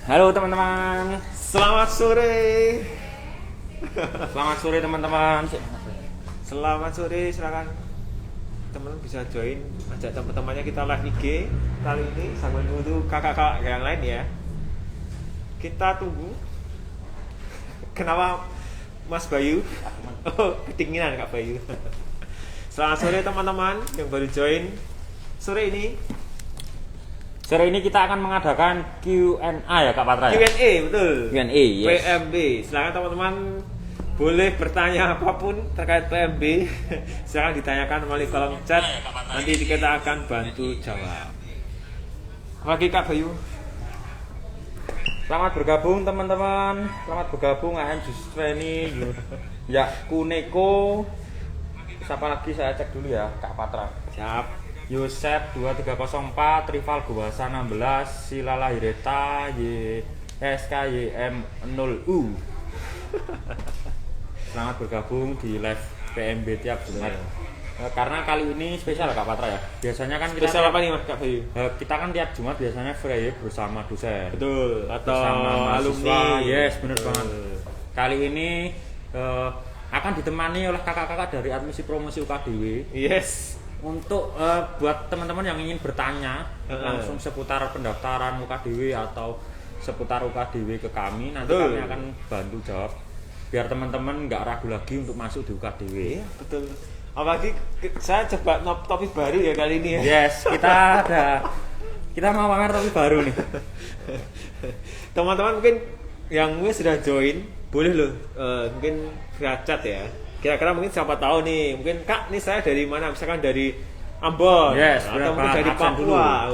Halo teman-teman, Selamat sore. selamat sore teman-teman. Selamat sore, silakan teman bisa join, ajak teman-temannya kita live IG kali ini sambil nunggu kakak-kakak yang lain ya. Kita tunggu. Kenapa Mas Bayu? Oh, kedinginan Kak Bayu. Selamat sore teman-teman yang baru join sore ini. Sore ini kita akan mengadakan Q&A ya Kak Patra ya? Q&A betul. Q&A, yes. PMB. Silakan teman-teman boleh bertanya apapun terkait PMB. Silakan ditanyakan melalui kolom chat. Nanti kita akan bantu jawab. Apalagi Kak Bayu. Selamat bergabung teman-teman. Selamat bergabung AM Justru ini. Ya Kuneko. Siapa lagi saya cek dulu ya Kak Patra. Siap. Yosep 2304, Rival Guasa 16, Silala Hireta, YSKYM 0U. Selamat bergabung di live PMB tiap Jumat. Karena kali ini spesial Kak Patra ya. Biasanya kan kita Spesial apa nih Mas Kak Bayu? kita kan tiap Jumat biasanya free bersama dosen. Betul. Atau Bersama alumni. mahasiswa. Yes, benar banget. Kali ini akan ditemani oleh kakak-kakak dari admisi promosi UKDW. Yes. Untuk buat teman-teman yang ingin bertanya langsung seputar pendaftaran UKDW atau seputar UKDW ke kami, nanti kami akan bantu jawab biar teman-teman nggak ragu lagi untuk masuk di UKDW. Iya, betul. Apalagi saya coba topik baru ya kali ini ya. Yes, kita mau pamer topik baru nih. Teman-teman mungkin yang sudah join boleh loh mungkin via chat ya. Kira-kira mungkin siapa tahu nih, mungkin Kak nih saya dari mana, misalkan dari Ambon, yes, atau mungkin dari Papua.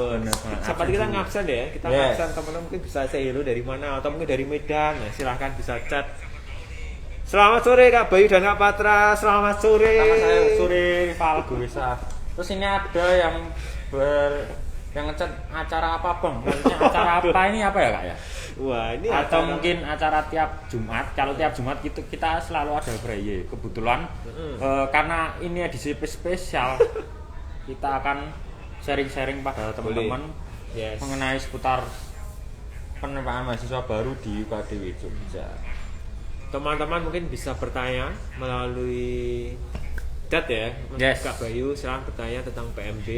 Siapa kita dulu. ngabsen ya, kita ngabsen teman-teman mungkin bisa say hello dari mana, atau mungkin dari Medan. Nah, silahkan bisa chat. Selamat sore Kak Bayu dan Kak Patra, selamat sore. Selamat sore, Rival Guesa. Terus ini ada yang ngechat acara apa bang? Maksudnya acara apa ini apa ya Kak ya? Wah ini atau acara... mungkin acara tiap Jumat. Kalau tiap Jumat kita selalu ada free. Kebetulan karena ini edisi spesial, kita akan sharing-sharing pada teman-teman mengenai seputar penerimaan mahasiswa baru di UKDW Jogja. Teman-teman mungkin bisa bertanya melalui chat ya. Yes. Kak Bayu silahkan bertanya tentang PMB.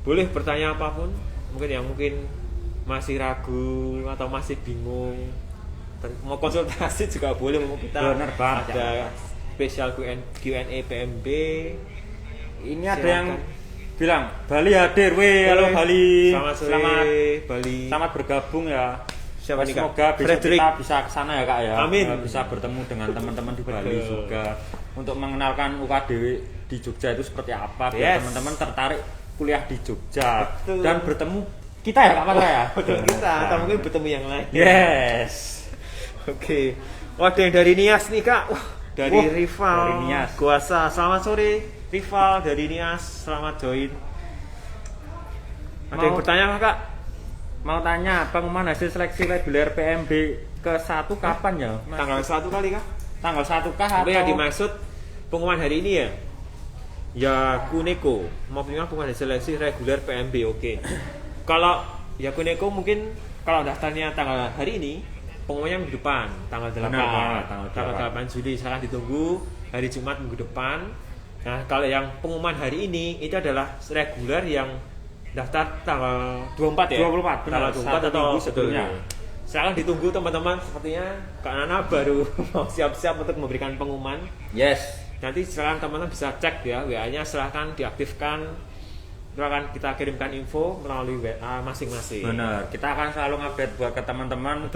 Boleh bertanya apapun. Mungkin masih ragu atau masih bingung, mau konsultasi juga boleh. Kita bener banget, ada spesial Q&A PMB. Ini ada yang bilang Bali hadir, halo Bali. Selamat Bali. Selamat bergabung ya. Siapa nih, Kak? Semoga kita bisa ke sana ya Kak ya. Amin. Bisa bertemu dengan teman-teman di Bali juga untuk mengenalkan UKDW di Jogja itu seperti apa biar teman-teman tertarik kuliah di Jogja. Betul. Dan bertemu kita ya Kak Patra ya. Betul kita atau mungkin bertemu yang lain. Yes. Oke. Wah, ada yang dari Nias nih Kak. Dari Rival dari Nias. Guasa. Selamat sore Rival dari Nias. Selamat join. Ada yang bertanya Kak? Mau tanya pengumuman hasil seleksi reguler PMB ke-1 kapan ya? Tanggal 1 kali Kak? Tanggal 1 kah atau yang dimaksud pengumuman hari ini ya? Ya Kuneko. Maksudnya pengumuman hasil seleksi reguler PMB. Oke. Kalau ya Kuneko mungkin kalau daftarnya tanggal hari ini, pengumumannya minggu depan, tanggal 8. Tanggal 8 Juli. Silahkan ditunggu hari Jumat minggu depan. Nah, kalau yang pengumuman hari ini itu adalah reguler yang daftar tanggal 24 ya? 24, benar. Tanggal 24 atau sebelumnya. Silahkan ditunggu teman-teman. Sepertinya Kak Nana baru mau siap-siap untuk memberikan pengumuman. Yes. Nanti silahkan teman-teman bisa cek ya WA-nya, silahkan diaktifkan. Itu akan kita kirimkan info melalui WA masing-masing. Benar, kita akan selalu update buat ke teman-teman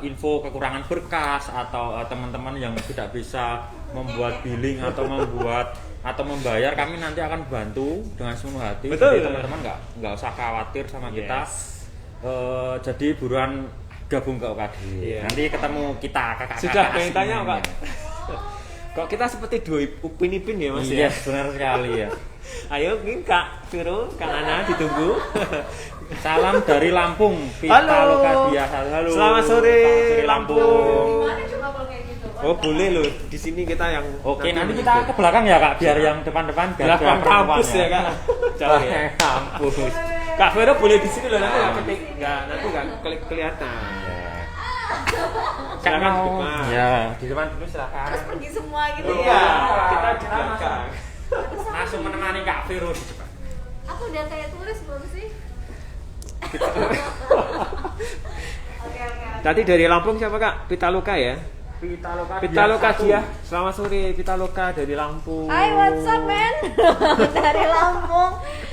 info kekurangan berkas atau teman-teman yang tidak bisa membuat billing atau membayar, kami nanti akan bantu dengan sepenuh hati. Betul. Jadi teman-teman nggak usah khawatir sama kita. Jadi buruan gabung ke UKDW. Nanti ketemu kita kakak-kakak. Sudah pengen tanya Pak. Kok kita seperti dua Upin Ipin ya Mas ya? Yes, benar sekali ya. Ayo mungkin Kak Viro, Kak Nana ditunggu. Salam dari Lampung. Halo. Halo. Selamat sore Lampung. Gimana coba kalau kayak gitu? Oh boleh loh. Di sini kita yang. Oke, nanti kita ke belakang ya Kak, biar yang depan-depan belakang kampus ya Kak. Jauh ya. Kampus. Kak Vero boleh di sini loh, nanti nggak kelihatan. Silakan di depan. Ya, di depan dulu silakan. Terus pergi semua gitu Iya, ya. kita di belakang. Langsung menemani Kak Vero di depan. Aku udah kayak turis belum sih? Oke. Tadi dari Lampung siapa Kak? Pitaloka ya? Pitaloka dia. Selamat sore Pitaloka dari Lampung. Hai, what's up man? Dari Lampung.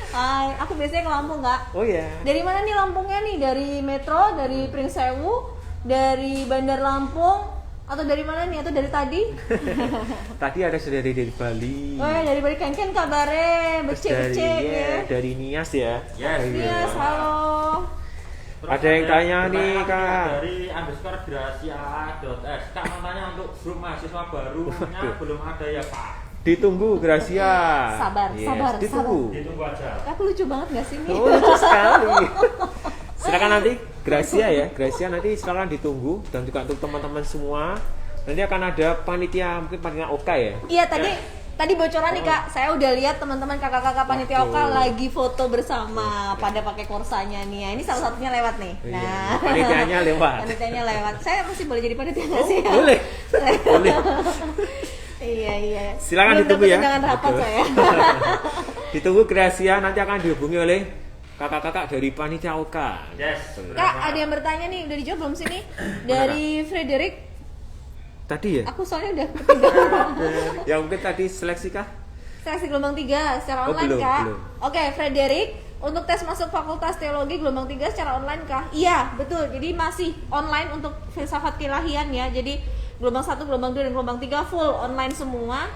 Hai, aku biasanya ke Lampung Kak. Oh ya. Dari mana nih Lampungnya nih? Dari Metro, dari Pringsewu, dari Bandar Lampung, atau dari mana nih? Atau dari tadi? Tadi ada saudari dari Bali. Oh ya, dari Bali Kenken kabare, Terus becek-becek ya. dari Nias ya. Yes. Yes, halo. Terus Ada yang tanya nih, pertanyaan Kak. Dari _gracia.s. Kak mau tanya untuk grup mahasiswa barunya belum ada ya Pak? Ditunggu Gracia. Sabar, sabar, ditunggu. Ditunggu aja. Aku lucu banget gak sih nih? Oh, lucu sekali. Silakan nanti Gracia ya. Gracia nanti silakan ditunggu dan juga untuk teman-teman semua. Nanti akan ada panitia, mungkin panitia Oka ya. Iya, tadi bocoran nih Kak, saya udah lihat teman-teman kakak-kakak panitia Oka lagi foto bersama pada pakai korsanya nih. Ini salah satunya lewat nih. Oh, iya. Nah, Panitianya lewat. Panitianya lewat. Saya masih boleh jadi panitia nggak sih? Boleh. Boleh. Iya. Silakan Belum ditunggu dapat ya. undangan rapat Betul. saya. Ditunggu Gracia nanti akan dihubungi oleh kakak-kakak dari panitia Oka. Yes. Kak, ada yang bertanya nih, udah dijawab belum sih nih? Dari Frederick. Tadi ya? Aku soalnya udah ketiga. Yang mungkin tadi seleksi kah? Seleksi gelombang 3 secara Oh, online belum, Kak. belum. Oke, Frederick, untuk tes masuk Fakultas Teologi gelombang 3 secara online Kah? Iya, betul. Jadi masih online untuk filsafat keilahian ya. Jadi gelombang 1, gelombang 2 dan gelombang 3 full online semua.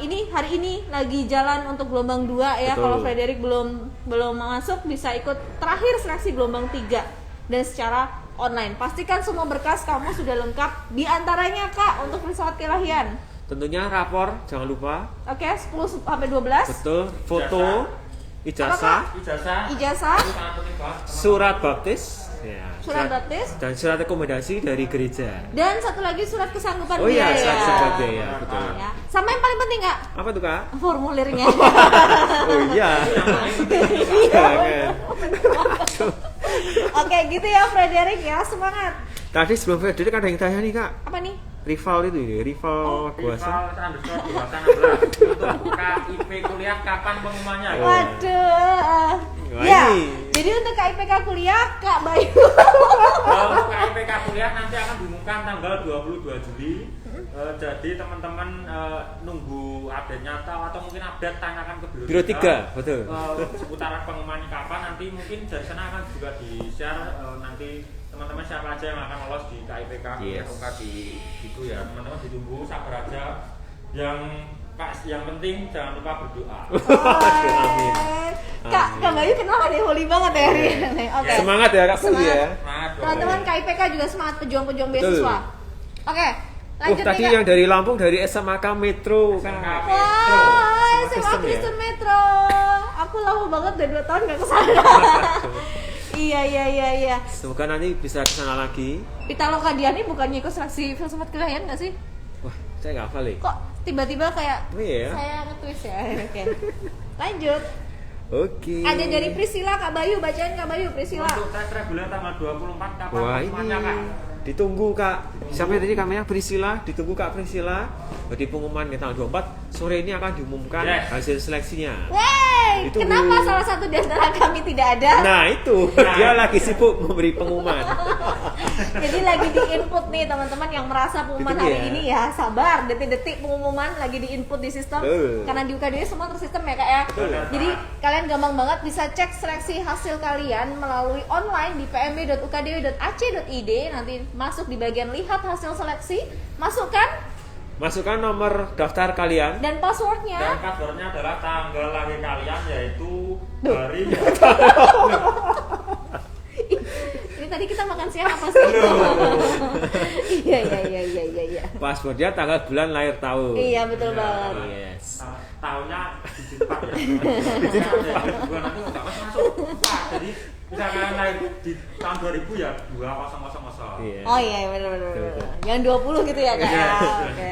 Ini hari ini lagi jalan untuk gelombang 2 ya. Betul. Kalau Frederick belum masuk bisa ikut terakhir seleksi gelombang 3 dan secara online. Pastikan semua berkas kamu sudah lengkap. Di antaranya Kak untuk filsafat keilahian. Tentunya rapor, jangan lupa. Oke, 10 sampai 12. Betul, foto, ijazah, Ijazah, Sangat penting banget. surat baptis, ya, surat baptis, dan surat rekomendasi dari gereja. dan satu lagi surat kesanggupan Oh iya, biaya. surat kesaksian biaya, betul. Ya. Sama yang paling penting Kak, Apa tuh Kak? formulirnya. Oh iya. Iya kan. Oke, gitu ya Frederick ya, semangat. Tadi sebelum Frederick ada yang tanya nih Kak. Apa nih? Rival itu ya, rival Guasa. Untuk KIP kuliah kapan pengumumannya? Waduh. Wah, Ya, ini. jadi untuk KIPK kuliah Kak Bayu. Untuk KIPK kuliah nanti akan diumumkan tanggal 22 Juli. Jadi teman-teman nunggu update nyata atau mungkin update tanyakan ke Biro 3, betul. Seputar pengumumannya kapan, nanti mungkin dari sana akan juga di-share nanti teman-teman siapa aja yang akan lolos di KIPK Yes. kuliah di gitu ya. Teman-teman ditunggu, sabar aja. Yang penting jangan lupa berdoa. Amin. Kak Bayu kenapa nih holy banget ya hari ini? Oke. Semangat ya Kak Pul ya. Nah, Teman-teman KIPK juga semangat pejuang-pejuang Betul. beasiswa. Oke, lanjut Tadi nih Kak. yang dari Lampung dari SMAK Metro Kak. Wah, Sama SMA Kristen ya? Kristen Metro. Aku lama banget udah 2 tahun gak kesana. Iya. Semoga nanti bisa kesana lagi. Pitaloka Diani bukannya ikut seleksi filsafat keilahian gak sih? Wah, saya nggak hafal ya. Kok tiba-tiba kayak Oh iya. saya nge-twist ya? Oke. Lanjut. Oke. Ada dari Priscilla Kak Bayu, bacain Kak Bayu Priscilla. Untuk tes reguler tanggal 24 kapan Wah ini pengumumannya, Kak? ditunggu Kak. Sampai tadi kami Priscilla, ditunggu Kak Priscilla. Jadi pengumuman di tanggal 24 sore ini akan diumumkan Yes. hasil seleksinya. Wey, Ditunggu. kenapa salah satu di antara kami tidak ada? Nah itu dia lagi sibuk memberi pengumuman. Jadi lagi di-input nih teman-teman yang merasa pengumuman Ditunggu hari ya. ini ya, sabar, detik-detik pengumuman lagi di-input di sistem. Betul. Karena di UKDW semua tersistem ya Kak ya. Betul. Jadi kalian gampang banget bisa cek seleksi hasil kalian melalui online di pmb.ukdw.ac.id. Nanti masuk di bagian lihat hasil seleksi, masukkan Masukkan nomor daftar kalian. dan passwordnya. Dan passwordnya adalah tanggal lahir kalian, yaitu Duh. hari Ini tadi kita makan siang apa sih? Iya. Passwordnya tanggal bulan lahir tahun. Iya betul Iya. banget. Yes. tahunnya di 4 ya. Gua nanti nggak masuk 4. Jadi misalkan lahir di tahun 2000 ya 2000. Iya. Oh iya benar. Yang 20 gitu ya Kak. Iya. Oke.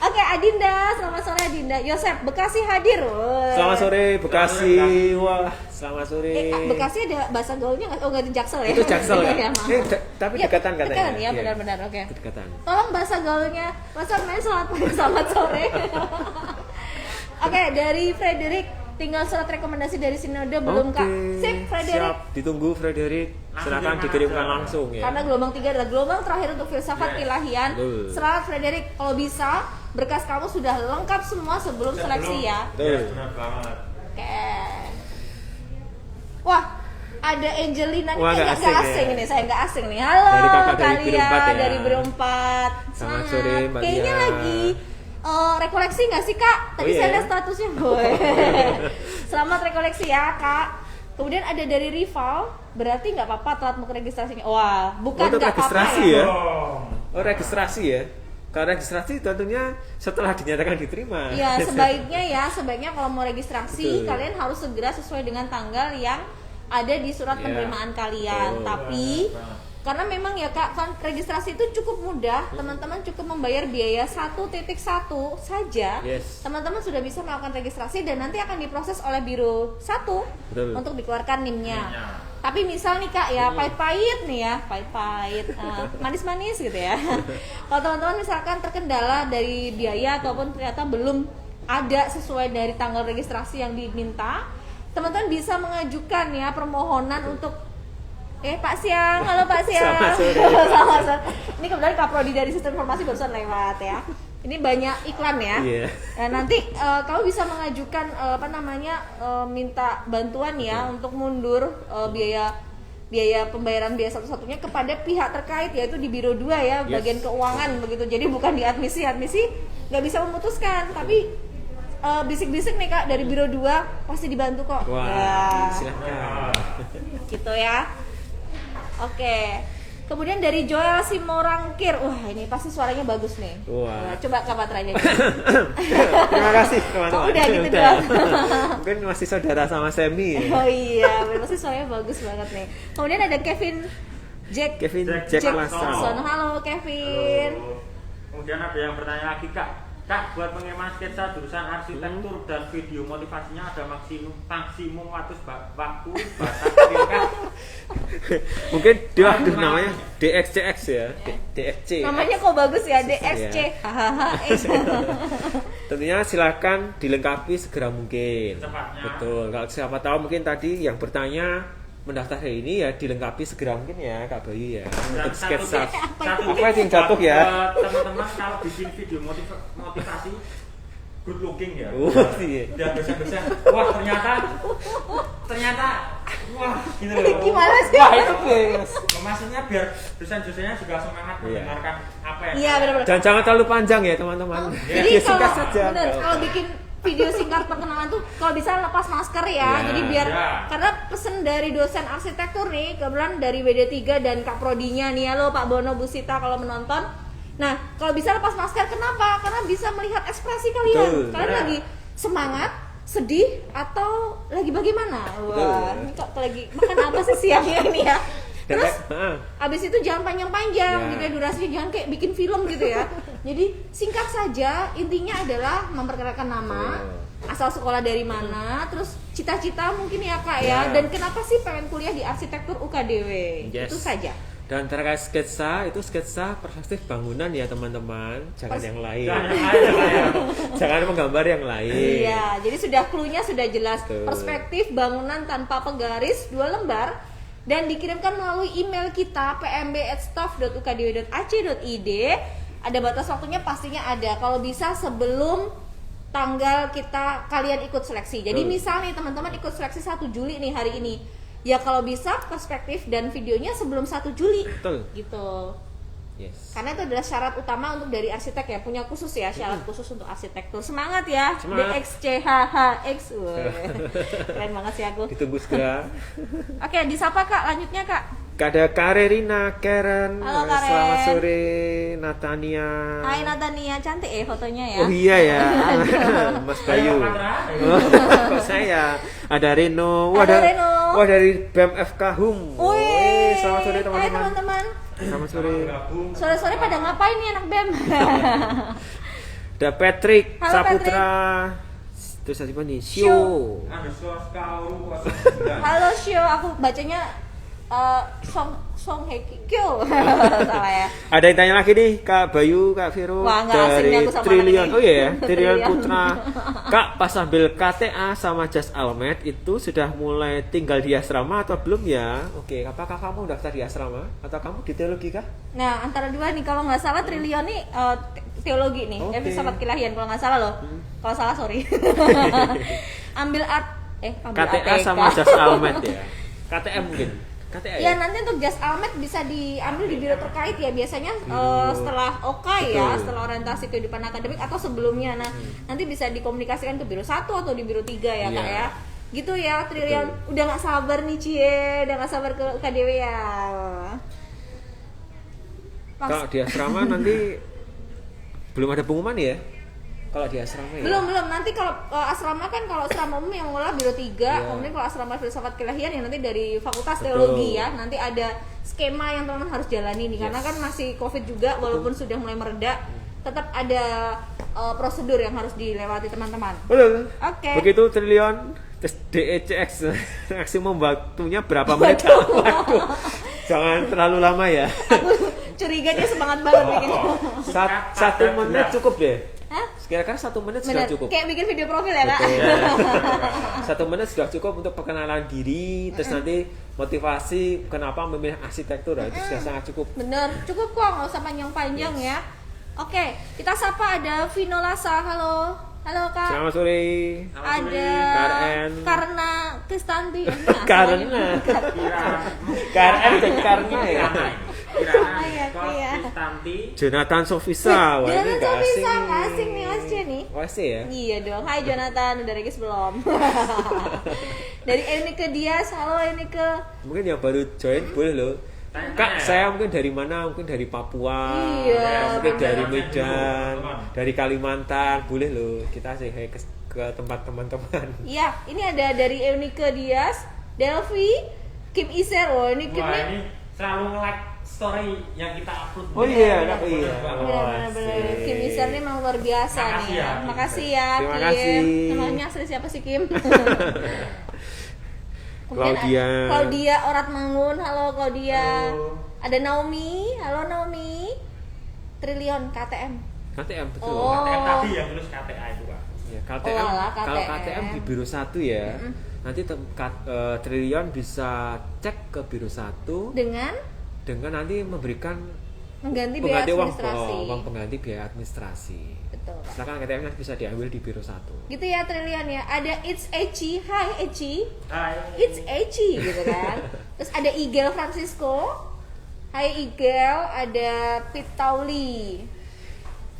Oke, Adinda. Selamat sore Adinda. Yosep, Bekasi hadir. Woi. Selamat sore Bekasi. Wah, selamat sore. Bekasi ada bahasa gaulnya nggak? Oh nggak itu Jaksel ya? Itu Jaksel kan? Ya, maaf. Tapi Ya, dekatan katanya. Dekatan ya, Iya. benar-benar. Oke. Dekatan. Tolong bahasa gaulnya. Bahasa main selamat pagi, selamat sore. Oke, dari Frederick, tinggal surat rekomendasi dari Sinode belum Kak? Sip, Frederick. Siap, ditunggu Frederick. Silakan Langsung dikirimkan dikirimkan. langsung ya. Karena gelombang 3 adalah gelombang terakhir untuk filsafat kilahian. Betul. Selamat Frederick, kalau bisa berkas kamu sudah lengkap semua sebelum seleksi ya. Betul. Benar banget. Oke. Wah, ada Angelina nih, Wah, nggak nggak asing asing ya. ini, saya nggak asing nih. Halo Dari kakak dari kalian Biro 4 ya. dari Biro 4. Selamat sore, Mbak Kayaknya Nia. lagi rekoleksi nggak sih Kak? Tadi Oh, iya saya ya? lihat statusnya. Boy. Selamat rekoleksi ya Kak. Kemudian ada dari rival, berarti nggak apa-apa telat mau registrasinya. Wah, bukan Untuk nggak apa-apa registrasi ya. ya? Oh. Oh, registrasi ya. Kalau registrasi tentunya setelah dinyatakan diterima. Iya, sebaiknya kalau mau registrasi Betul. kalian harus segera sesuai dengan tanggal yang ada di surat Iya. penerimaan kalian. Betul. Tapi karena memang ya Kak, kan registrasi itu cukup mudah, teman-teman cukup membayar biaya 1.1 saja. Yes. Teman-teman sudah bisa melakukan registrasi dan nanti akan diproses oleh Biro 1 Betul. untuk dikeluarkan NIM-nya. NIM-nya. Tapi misal nih Kak ya, pahit-pahit nih ya, pahit-pahit, manis-manis gitu ya. Kalau teman-teman misalkan terkendala dari biaya ataupun ternyata belum ada sesuai dari tanggal registrasi yang diminta, teman-teman bisa mengajukan ya permohonan untuk Pak Siang, halo Pak Siang. Selamat sore. Selamat sore. Ini kebetulan Kaprodi dari Sistem Informasi barusan lewat ya. Ini banyak iklan ya. Iya. Nah, nanti kamu bisa mengajukan minta bantuan ya untuk mundur biaya pembayaran biaya satu-satunya kepada pihak terkait yaitu di Biro 2 ya, Yes. bagian keuangan begitu. Jadi bukan di admisi nggak bisa memutuskan, tapi bisik-bisik nih Kak dari Biro 2 pasti dibantu kok. Wah, Ya, silakan. gitu ya. Oke. Kemudian dari Joel Simorangkir. Wah, ini pasti suaranya bagus nih. Wah. Nah, coba Kak Patra nyanyi. Terima kasih teman-teman. Oh, udah gitu Udah. doang. Mungkin masih saudara sama Semi. Ya? Oh iya, pasti suaranya bagus banget nih. Kemudian ada Kevin Kevin Jack Langsung. Jackson. Halo Kevin. Halo. Kemudian ada yang bertanya lagi Kak, buat pengiriman sketsa jurusan arsitektur dan video motivasinya ada maksimum waktu batas kah? Mungkin dia namanya DXCX ya. DXC. Namanya kok bagus ya, DXC. Ya. Hahaha. Tentunya silakan dilengkapi segera mungkin. Secepatnya. Betul. Kalau siapa tahu mungkin tadi yang bertanya mendaftar hari ini ya dilengkapi segera mungkin ya Kak Bayu ya. Untuk sketsa. Apa yang jatuh ya? Teman-teman kalau bikin video motivasi good looking ya. Iya. Biar dosen-dosen. Wah, ternyata wah gitu loh. Gimana sih? Wah, itu Yes. maksudnya biar dosen-dosennya juga semangat Iya. mendengarkan apa yang Iya, benar-benar. Dan jangan terlalu panjang ya teman-teman. Jadi Ya, singkat kalau saja. bener, kalau bikin video singkat perkenalan tuh kalau bisa lepas masker ya. Ya, Jadi biar ya. karena pesen dari dosen arsitektur nih, kebetulan dari WD3 dan Kak Prodinya nih, halo Pak Bono, Bu Sita kalau menonton. Nah, kalau bisa lepas masker kenapa? Karena bisa melihat ekspresi kalian. Betul. Kalian Nah. lagi semangat, sedih atau lagi bagaimana? Wah, ini kok lagi makan apa sih siangnya ini ya? Terus abis itu jangan panjang-panjang Ya. gitu ya, durasinya jangan kayak bikin film gitu ya. Jadi singkat saja, intinya adalah memperkenalkan nama, asal sekolah dari mana, terus cita-cita mungkin ya Kak ya, Ya. dan kenapa sih pengen kuliah di arsitektur UKDW. Yes. Itu saja. Dan terkait sketsa, itu sketsa perspektif bangunan ya teman-teman, jangan yang lain. Jangan menggambar yang lain. Iya, jadi sudah clue-nya sudah jelas. Betul. Perspektif bangunan tanpa penggaris 2 lembar dan dikirimkan melalui email kita pmb@staff.ukdw.ac.id. Ada batas waktunya pastinya ada. Kalau bisa sebelum tanggal kalian ikut seleksi. Jadi Betul. misal nih teman-teman ikut seleksi 1 Juli nih hari ini. Ya kalau bisa perspektif dan videonya sebelum 1 Juli. Betul. Gitu. Yes. Karena itu adalah syarat utama untuk dari arsitek ya, punya khusus ya, syarat khusus untuk arsitektur. Semangat ya, Semangat. DXCHHX. Keren banget sih aku. Ditunggu segera. Oke, disapa Kak, lanjutnya Kak. Ada Karerina, Karen, Halo, Karen. selamat sore, Natania. Hai Natania, cantik fotonya ya. Oh iya ya, Mas Bayu. Kok saya? Ada Reno. Ada Reno. Wah dari BMFK Hum. Wih, Selamat sore hai teman-teman. teman-teman. Selamat sore. Sore-sore pada ngapain nih anak BEM? Ada Patrick Halo, Saputra. Terus siapa nih? Sio. Halo Shio, aku bacanya Song Hye Kyo. Salah ya. Ada yang tanya lagi nih, Kak Bayu, Kak Viro Wah, nggak asing dari nih aku sama Triliun. anaknya. Oh iya ya, Triliun Triliun. Putra. Kak, pas sambil KTA sama Just Almed itu sudah mulai tinggal di asrama atau belum ya? Oke, apakah kamu daftar di asrama atau kamu di teologi kah? Nah, antara dua nih, kalau nggak salah Triliun nih teologi nih, Oke. filsafat kilahian kalau nggak salah loh. Kalau salah sorry. ambil KTA ATK. sama Just Almed ya. KTM mungkin. KTA Ya nanti untuk Just Almed bisa diambil di biro terkait ya, biasanya setelah OKAI ya, Betul. setelah orientasi kehidupan akademik atau sebelumnya. Nah, nanti bisa dikomunikasikan ke biro 1 atau di biro 3 ya, Kak Iya. ya. Gitu ya, Triliun. Udah nggak sabar nih Cie, udah nggak sabar ke UKDW ya. Kalau di asrama nanti belum ada pengumuman ya? Kalau di asrama ya? Belum, nanti kalau asrama kan, kalau asrama umum yang mengelola biro 3, Iya. kemudian kalau asrama filsafat kilahian yang nanti dari fakultas Betul. teologi ya, nanti ada skema yang teman-teman harus jalani nih, karena Yes. kan masih covid juga, walaupun sudah mulai mereda, tetap ada prosedur yang harus dilewati teman-teman. Betul. Oke. Begitu Triliun tes DECX maksimum waktunya berapa menit? Waduh. Jangan terlalu lama ya. Aku curiga dia semangat banget bikin. Satu menit cukup deh. Hah? Kira-kira 1 menit Bener, sudah cukup. kayak bikin video profil ya, Kak? Betul. 1 menit sudah cukup untuk perkenalan diri, terus nanti motivasi kenapa memilih arsitektur, itu sudah sangat cukup. Bener, cukup kok, nggak usah panjang-panjang ya. Oke, kita sapa ada Vino Lasa, halo. Halo Kak. Selamat sore. Ada KRN. karena Kristanti. Karena KRN dan karena ya. Iya. Jonathan Sofisa, wah ini Jonathan nggak Sofisa, asing. nggak asing nih Mas C nih. OSC ya? Iya dong. Hai Jonathan, udah regis belum? Dari Enike Dias, halo Enike. Mungkin yang baru join boleh loh. Kak, saya mungkin dari mana? Mungkin dari Papua, Iya, mungkin bener. dari Medan, dari Kalimantan, boleh loh. Kita say hi ke tempat teman-teman. Iya, ini ada dari Enike Dias, Delvi, Kim Iser. Oh, ini Kim Wah, nih. ini selalu nge-like story yang kita upload. Oh iya, Bener iya. banget. Bener-bener Kim Iser nih memang luar biasa Makasih nih. ya, Kim. Makasih ya, Terima Kim. kasih. Namanya asli siapa sih Kim? Claudia. Claudia Oratmangun, halo Claudia. Halo. Ada Naomi, halo Naomi. Triliun KTM. KTM betul. Oh. KTM tadi yang tulis KTA itu, Pak. Ya, KTM, Oh, alah, kalau KTM. KTM di biro 1 ya. Nanti Triliun bisa cek ke biro 1 dengan nanti memberikan Mengganti biaya pengganti administrasi. uang pengganti biaya administrasi. Betul. Pak. Silakan KTM nanti bisa diambil di biro 1. Gitu ya Triliun ya. Ada It's Eci, hi Eci. Hai. It's Eci gitu kan. Terus ada Igel Francisco. Hai Igel, ada Pitauli.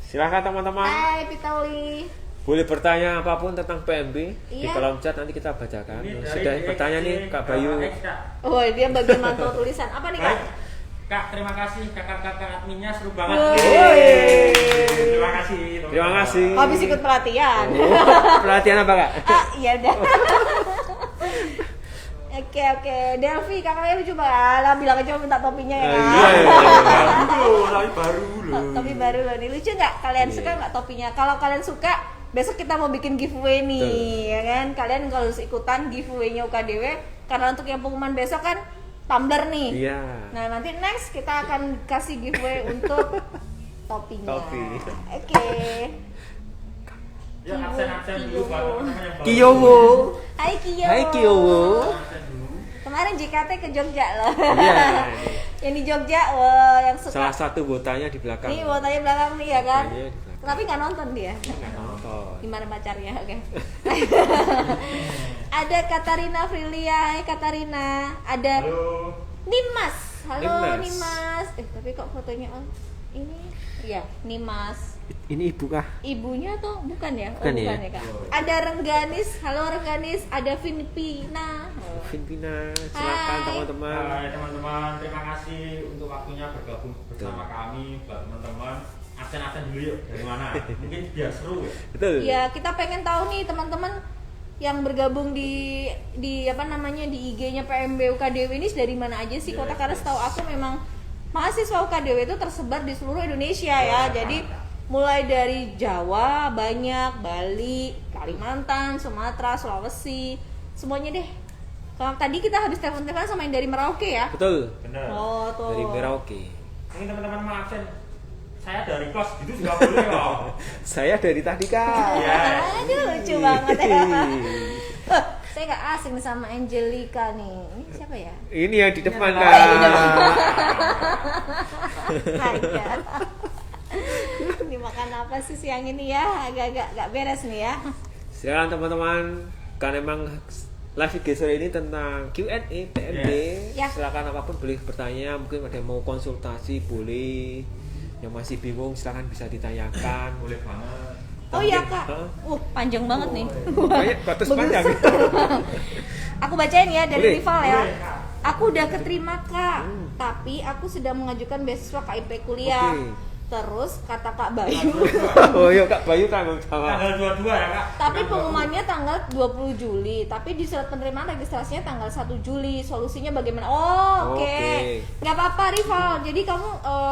Silakan teman-teman. Hai Pitauli. Boleh bertanya apapun tentang PMB di Iya. kolom chat, nanti kita bacakan. Ini dari Sudah bertanya nih Kak Bayu. Kak. Oh, dia bagian mantau tulisan. Apa nih, Kak? Baik. Kak, terima kasih kakak-kakak adminnya seru banget. Woi. Terima kasih. Terima kasih. Habis ikut pelatihan. Pelatihan apa Kak? Ah, iya udah. Oke. Delvi, kakaknya lucu banget. Lah, bilang aja minta topinya ya. Kan? Tapi baru loh. Topi baru loh nih. Lucu nggak? Kalian suka nggak topinya? Kalau kalian suka, besok kita mau bikin giveaway nih, ya kan? Kalian kalau harus ikutan giveaway-nya UKDW, karena untuk yang pengumuman besok kan tumbler nih. Iya. Nah, nanti next kita akan kasih giveaway untuk topinya. Topi. Oke. Ya absen dulu buat teman-teman yang baru. Kiyowo. Hai Kiyo. Hai Kiyowo. Absen dulu. Kemarin JKT ke Jogja loh. Iya. Yang di Jogja, wah, yang suka. Salah satu botanya di belakang. Nih, botanya belakang nih ya kan. Botanya di belakang. Tapi nggak nonton dia. Nggak nonton. Gimana pacarnya? Oke. Ada Katarina Frilia, hai Katarina. Ada Halo. Nimas. Halo Nimas. Nimas. Tapi kok fotonya ini? Iya, Nimas. Ini ibu kah? Ibunya tuh bukan ya? Bukan ya? Kak. Ada Rengganis. Halo Rengganis. Ada Vinpina. Vinpina, silakan Hai. teman-teman. Hai teman-teman, terima kasih untuk waktunya bergabung bersama kami. Buat teman-teman, absen dulu yuk. Dari mana? Mungkin biar seru ya. Betul. Ya, kita pengen tahu nih teman-teman yang bergabung di apa namanya di IG-nya PMB UKDW ini dari mana aja sih kota, karena setahu aku memang mahasiswa UKDW itu tersebar di seluruh Indonesia ya. Jadi mulai dari Jawa banyak, Bali, Kalimantan, Sumatera, Sulawesi, semuanya deh. Kalau tadi kita habis telepon-telepon sama yang dari Merauke ya. Betul. Benar. Oh tuh. Dari Merauke. Ini teman-teman mau absen. Saya dari kos gitu juga boleh loh. Saya dari Tadika. Iya. Aduh lucu banget ya. Saya nggak asing sama Angelica nih. Ini siapa ya? Ini yang di depan Oh, yang di depan. kan. Ada. Dimakan apa sih siang ini ya? Agak-agak nggak beres nih ya. Silakan teman-teman, karena emang live IG sore ini tentang Q&A PMB. Ya. Silakan apapun boleh bertanya, mungkin ada yang mau konsultasi boleh. Yang masih bingung silakan bisa ditanyakan. Boleh banget. Oh iya kak. Hah? Panjang banget nih. Banyak batas panjang. Aku bacain ya dari Boleh. rival ya. Boleh, Kak. Aku udah keterima kak, tapi aku sedang mengajukan beasiswa KIP kuliah. Oke. Terus kata Kak Bayu, Oh iya Kak Bayu tanggung jawab. Tanggal 22 ya kak. tapi Bukan pengumumannya tanggal 20 Juli, tapi di surat penerimaan registrasinya tanggal 1 Juli. Solusinya bagaimana? Oh, oke. Oke. Nggak apa-apa rival. Jadi kamu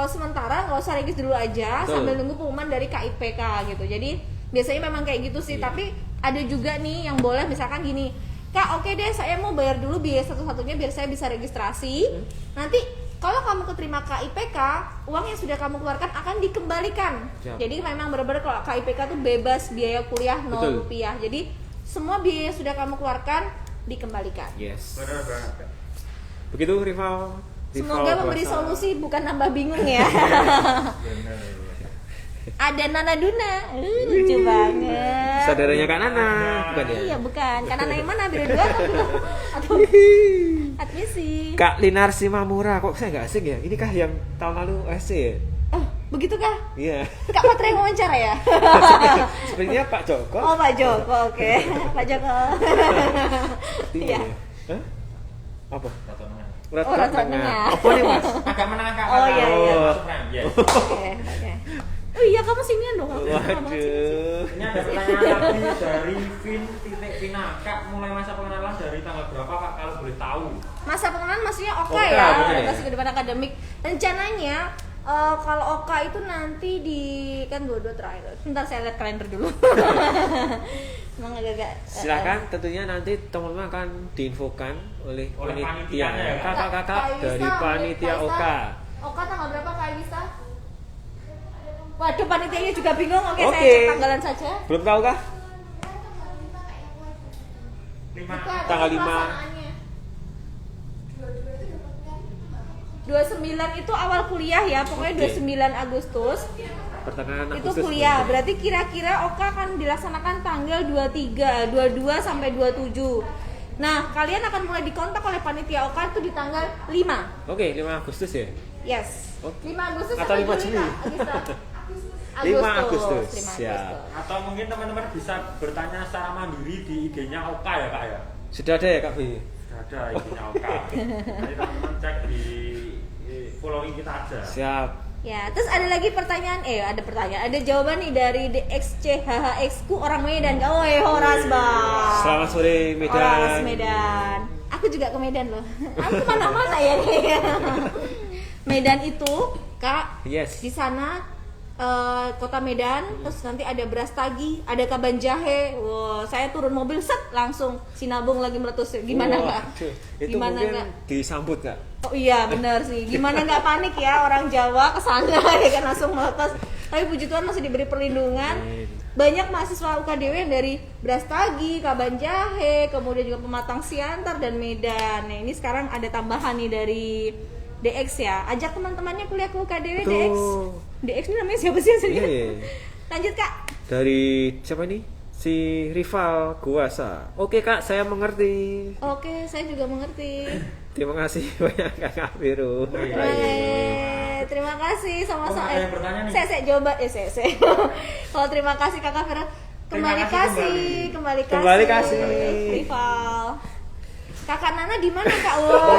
sementara nggak usah register dulu aja Betul. sambil nunggu pengumuman dari KIPK gitu. Jadi biasanya memang kayak gitu sih, Iya. tapi ada juga nih yang boleh misalkan gini. Kak, oke deh, saya mau bayar dulu biaya satu-satunya biar saya bisa registrasi. Nanti kalau kamu keterima KIPK, uang yang sudah kamu keluarkan akan dikembalikan. Siap. Jadi memang benar-benar kalau KIPK tuh bebas biaya kuliah 0 Betul. rupiah. Jadi semua biaya yang sudah kamu keluarkan dikembalikan. Yes. Benar banget. Begitu rival. Semoga memberi kuasa. solusi bukan nambah bingung ya. Benar. Ada Nana Duna, lucu banget. Saudaranya Kak Nana, bukan ya? Iya bukan, Kak Nana yang mana? Beda dua atau admisi? Kak Linar Simamura, kok saya nggak asing ya? Ini kah yang tahun lalu SC ya? Oh, begitu kah? Iya. Kak Patra yang wawancara ya? Sepertinya Pak Joko. Oh Pak Joko, oke. Pak Joko. Sepertinya Iya. ya. Hah? Apa? Satu menang. Oh, Rata Tengah. Apa nih Mas? Agak menang kak. Oh, iya, iya. Yes. Oke, oke. Oh iya, kamu sinian dong. Aku suka banget sini. Waduh. Ini ada pertanyaan lagi dari Vin.Vina. Kak, mulai masa pengenalan dari tanggal berapa kak kalau boleh tahu? Masa pengenalan maksudnya Oka Oka, ya, bener ya? orientasi ke depan akademik. Rencananya kalau Oka itu nanti di kan dua-dua terakhir. Sebentar saya lihat kalender dulu. Emang agak-agak. Silakan tentunya nanti teman-teman akan diinfokan oleh Oleh panitia panitianya ya, Kak? kakak-kakak dari panitia Oka. Oka tanggal berapa Kak Elisa? Waduh, panitianya juga bingung. Oke, saya Oke. cek tanggalan saja. Belum tahu kah? 5. Bukan, Tanggal itu 5. pelaksanaannya. 29 itu awal kuliah ya, pokoknya Oke. 29 Agustus Pertengahan itu Agustus. kuliah. Berarti kira-kira Oka akan dilaksanakan tanggal 23, 22 sampai 27. Nah, kalian akan mulai dikontak oleh panitia Oka itu di tanggal 5. Oke, 5 Agustus ya. Yes. Oke. 5 Agustus Atau sampai 5 Juli, Juli. Kak, Agustus. 5 Agustus. 5 Siap. Agustus. Atau mungkin teman-teman bisa bertanya secara mandiri di IG-nya Oka ya kak ya? Sudah ada ya Kak B? Sudah ada IG-nya Oka. Nanti teman-teman cek di following kita aja. Siap. Ya, terus ada lagi pertanyaan, ada jawaban nih dari DXCHHX ku orang Medan. Oh, Horas Bang. Selamat sore Medan. Horas Medan. Aku juga ke Medan loh. Aku kemana-mana ya nih. Medan itu, Kak, Yes. di sana kota Medan, terus nanti ada beras tagi, ada kaban jahe. Wow, saya turun mobil set langsung sinabung lagi meletus. Gimana Kak? Waduh, itu Gimana mungkin Kak? disambut Kak. Oh iya benar sih. Gimana nggak panik ya orang Jawa kesana ya kan langsung meletus. Tapi puji Tuhan masih diberi perlindungan. Amin. Banyak mahasiswa UKDW yang dari Brastagi, Kaban Jahe, kemudian juga Pematang Siantar dan Medan. Nah ini sekarang ada tambahan nih dari DX ya. Ajak teman-temannya kuliah ke UKDW Betul. DX. DX ini namanya siapa sih aslinya? Iya. Lanjut Kak. Dari siapa ini? Si rival Kuasa. Oke Kak, saya mengerti. Oke, saya juga mengerti. Terima kasih banyak Kakak Biru. Iya. Terima kasih sama-sama. Oh, ada yang bertanya nih. Saya jawab saya. Kalau terima kasih Kakak Vera. Kembali Terima kasih kasih, kembali kasih. Kembali kasih. Rival. Kakak Nana di mana Kak? Wow.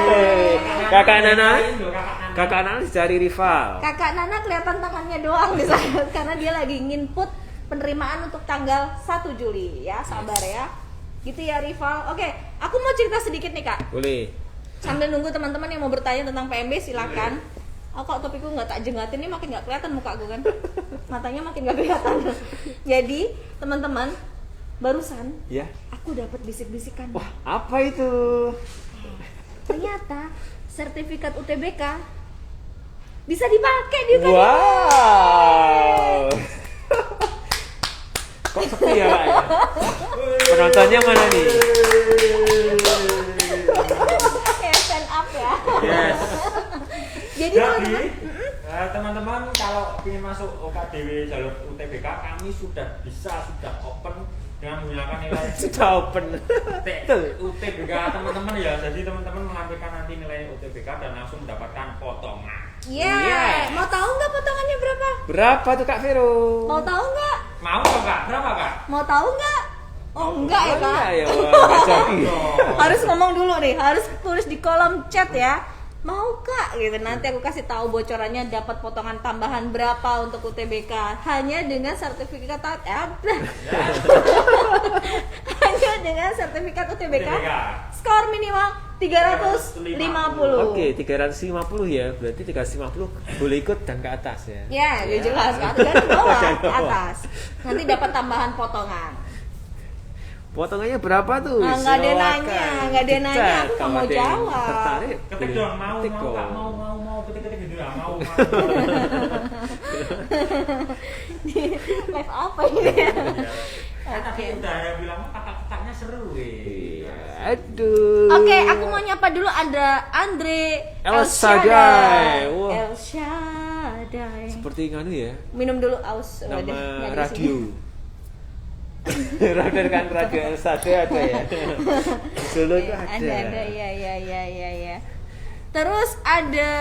Kakak Nana. Kakak Kakak Nana dicari rival. Kakak Nana kelihatan tangannya doang di sana karena dia lagi nginput penerimaan untuk tanggal 1 Juli ya, sabar ya. Gitu ya rival. Oke, aku mau cerita sedikit nih Kak. Boleh. Sambil nunggu teman-teman yang mau bertanya tentang PMB silakan. Oh kok topikku nggak tak jengatin nih makin nggak kelihatan muka gue kan. matanya makin gak kelihatan. Jadi teman-teman, barusan Ya. aku dapat bisik-bisikan. Wah, apa itu? Ternyata sertifikat UTBK bisa dipakai di UKDW. Wow. Kok sepi ya, Kak? Penontonnya mana nih? Kayak stand up ya. Yes. Jadi Jadi teman-teman, teman-teman kalau ingin masuk UKDW jalur UTBK kami sudah open dengan menggunakan nilai Sudah open. UTBK teman-teman ya. Jadi teman-teman melampirkan nanti nilai UTBK dan langsung mendapatkan potongan. yeah. Mau tahu nggak potongannya berapa? Berapa tuh Kak Vero? Mau tahu nggak? Mau nggak Kak? Berapa Kak? Mau tahu nggak? Oh enggak ya kak? Ya, Kak Jaki. Harus ngomong dulu nih, harus tulis di kolom chat ya. Mau kak? Gitu nanti aku kasih tahu bocorannya dapat potongan tambahan berapa untuk UTBK hanya dengan sertifikat hanya dengan sertifikat UTBK. Skor minimal 350. Oke, 350 ya. Berarti 350 boleh ikut dan ke atas ya. Ya, jelas kan? Dan ke bawah, ke atas. Nanti dapat tambahan potongan. Potongannya berapa tuh? Nggak ada Silakan. nanya, nggak ada nanya. Dicat. Aku nggak Kalau mau ada yang jawab. Tertarik? Ketik boleh dong, mau ketik Kak, dong. mau ketik gitu ya, mau. Live apa ini? Tapi udah yang bilang kakak-kakaknya seru Iya, aduh. Oke, aku mau nyapa dulu ada Andre El Shaddai. Wah. El Shaddai. Seperti nganu ya. Minum dulu aus. Waduh, Nama nggak ada radio. sini. Radio kan radio El Shaddai ada ya. Di Solo itu ada. Ada, ya. Terus ada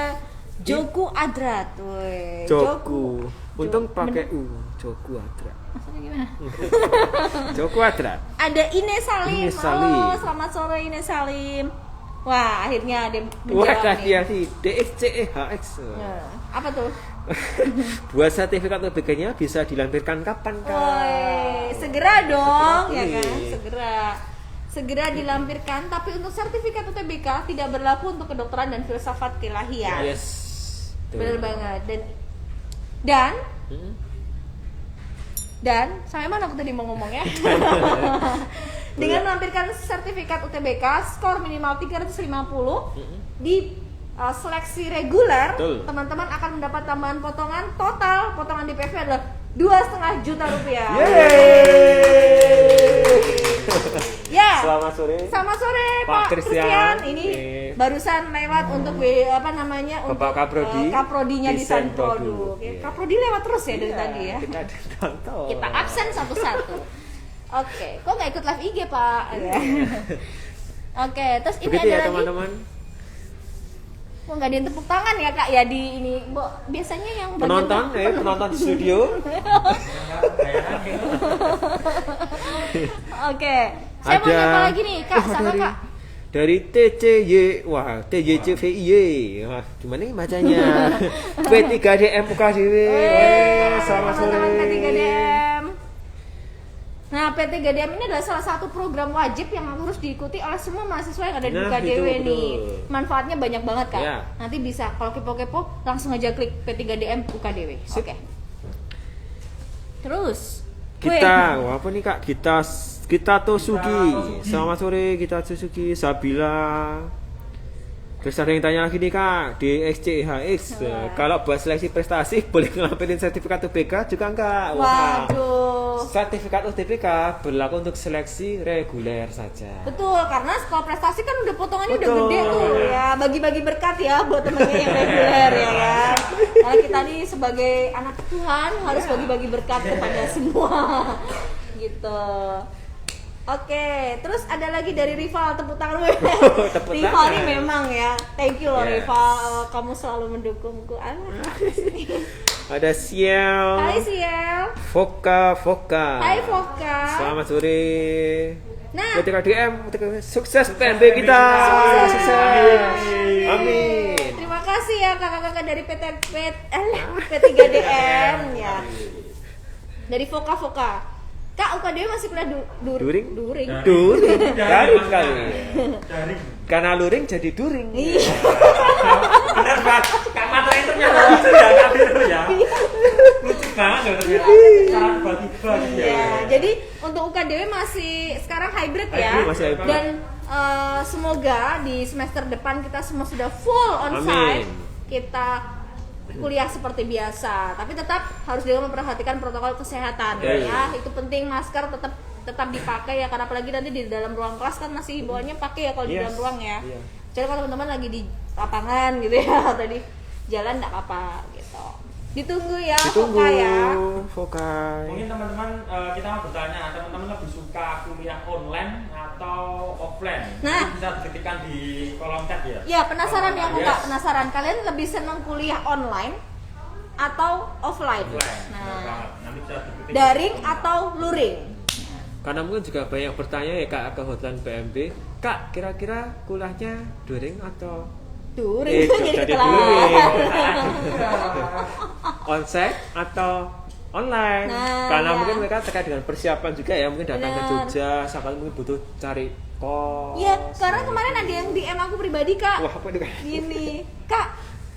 Joku Adrat, woi. Joku. Untung pakai U. Joku Adra. Maksudnya gimana? Joku Adra. Ada Ines Salim. Ines Salim. Halo, selamat sore Ines Salim. Wah, akhirnya ada Wah, menjawab nih. hati DXCEHX. Nah, apa tuh? Buat sertifikat UTBK-nya bisa dilampirkan kapan, Kak? Woi, segera dong, ya Iya. kan? Segera dilampirkan. Tapi untuk sertifikat UTBK tidak berlaku untuk kedokteran dan filsafat keilahian. Yes. Bener banget. Dan Hmm? Dan sampai mana aku tadi mau ngomongnya? Dengan melampirkan sertifikat UTBK skor minimal 350 di seleksi reguler, Betul. teman-teman akan mendapat tambahan potongan total. Potongan di PV adalah 2,5 juta rupiah. Ya. Selamat sore. Selamat sore Pak Pak Christian. Christian. Ini Oke. barusan lewat untuk apa namanya Bapak Kaprodi. Kaprodinya Desain Desain Produk. Produk. Oke, Iya. Kaprodi lewat terus ya dari tadi ya. Kita nonton. Kita absen satu-satu. Oke, kok nggak ikut live IG Pak? Oke, terus ini Begitu ada ya lagi. teman-teman. Kok nggak ada yang tepuk tangan ya Kak ya di ini? Biasanya yang bagian Penonton di studio. Oke, saya mau nyapa lagi nih Kak, sama Kak. Dari TCY, wah TJCVIY, wah gimana nih bacanya? P3DM UKDW, selamat sore. Teman-teman P3DM. Nah, P3DM ini adalah salah satu program wajib yang harus diikuti oleh semua mahasiswa yang ada di Nah, UKDW itu, nih. betul. Manfaatnya banyak banget Kak. Ya. Nanti bisa kalau kepo-kepo langsung aja klik P3DM UKDW. Sip. Oke. Terus Kita, wah apa nih Kak? Kita Tosugi. Selamat sore kita Tosugi, Sabila. Terus ada yang tanya lagi nih Kak, di XCHX, kalau buat seleksi prestasi boleh ngelampirin sertifikat UTBK juga enggak? Wah, Waduh. sertifikat UTBK berlaku untuk seleksi reguler saja. Betul, karena sekolah prestasi kan udah potongannya udah Betul. gede tuh ya. Bagi-bagi berkat ya buat temennya yang reguler ya kan. Karena kita nih sebagai anak Tuhan harus bagi-bagi berkat kepada semua. Gitu. Oke, terus ada lagi dari Rival, tepuk tangan. Tepuk Rival tangan. nih memang ya. Thank you loh Yes. Rival, kamu selalu mendukungku. Ada Siel, Hai Siel. Foka. Hai Foka. Selamat sore. Nah. PTKDM, sukses PMB kita. Sukses. Amin. Terima kasih ya kakak-kakak dari P3DM ya. Dari Foka. Kak, UKDW masih kuliah During? During. Garing sekali. Daring. Karena luring jadi during. Iya. Bener Pak. Kak materi ternyata lucu ya, Kak Vero ya. Lucu banget ya ternyata. Cara tiba-tiba gitu ya. Iya, jadi untuk UKDW masih sekarang hybrid ya. Hybrid, masih hybrid. Dan semoga di semester depan kita semua sudah full onsite. Amin. Kita kuliah seperti biasa, tapi tetap harus juga memperhatikan protokol kesehatan Ya, ya. Itu penting, masker tetap dipakai ya, karena apalagi nanti di dalam ruang kelas kan masih himbauannya pakai ya kalau di Yes. dalam ruang ya. Iya. Jadi kalau teman-teman lagi di lapangan gitu ya atau di jalan enggak apa-apa gitu. Ditunggu ya, Ditunggu. Foka ya. Fokai. Mungkin teman-teman kita mau bertanya, teman-teman lebih suka kuliah online atau offline? Nah. Itu bisa diketikkan di kolom chat ya. Ya, penasaran ya, Yes. Kak? Penasaran kalian lebih senang kuliah online atau offline? Offline. Benar Nah, banget. Nanti bisa diketik. daring atau luring? Karena mungkin juga banyak bertanya ya Kak ke hotline PMB, Kak kira-kira kuliahnya daring atau Luring jadi jadi ketelaran. onsite atau online? Nah, Karena ya. mungkin mereka terkait dengan persiapan juga ya, mungkin datang ke Benar. Jogja, sampai mungkin butuh cari kos. Iya, karena kemarin ada yang DM aku pribadi, Kak. Wah, apa itu Kak? Gini, Kak,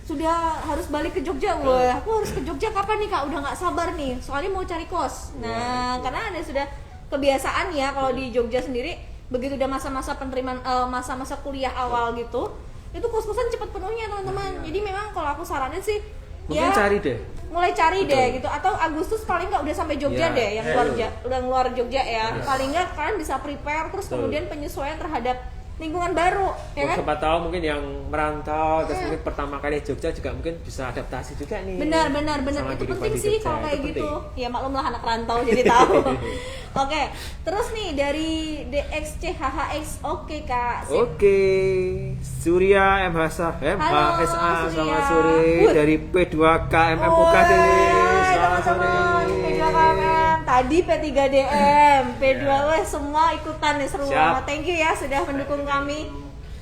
sudah harus balik ke Jogja. Wah, aku harus ke Jogja kapan nih, Kak? Udah nggak sabar nih, soalnya mau cari kos. Nah, karena ada sudah kebiasaan ya kalau di Jogja sendiri, begitu udah masa-masa penerimaan masa-masa kuliah awal gitu, itu kos-kosan cepat penuhnya, teman-teman. Jadi memang kalau aku saranin sih Mungkin cari deh. mulai cari Betul. deh gitu, atau Agustus paling nggak udah sampai Jogja Ya, deh, yang udah keluar Jogja ya. Yes. Paling nggak kalian bisa prepare terus Betul. kemudian penyesuaian terhadap lingkungan baru, ya kan? Siapa tahu mungkin yang merantau terus Iya. mungkin pertama kali Jogja juga mungkin bisa adaptasi juga nih. Benar Sama itu kehidupan penting di sih Jogja, kalau kayak itu gitu. penting. Ya maklumlah anak rantau jadi tahu. Oke, terus nih dari DXCHHX, oke Kak. Sip. Oke, Surya MHSA, Halo, selamat Surya. sore Wih. dari P2KMM UKD. Selamat sore. P2KMM, tadi P3DM, P2 Ya. weh semua ikutan nih, seru Siap. banget. Thank you ya sudah mendukung kami.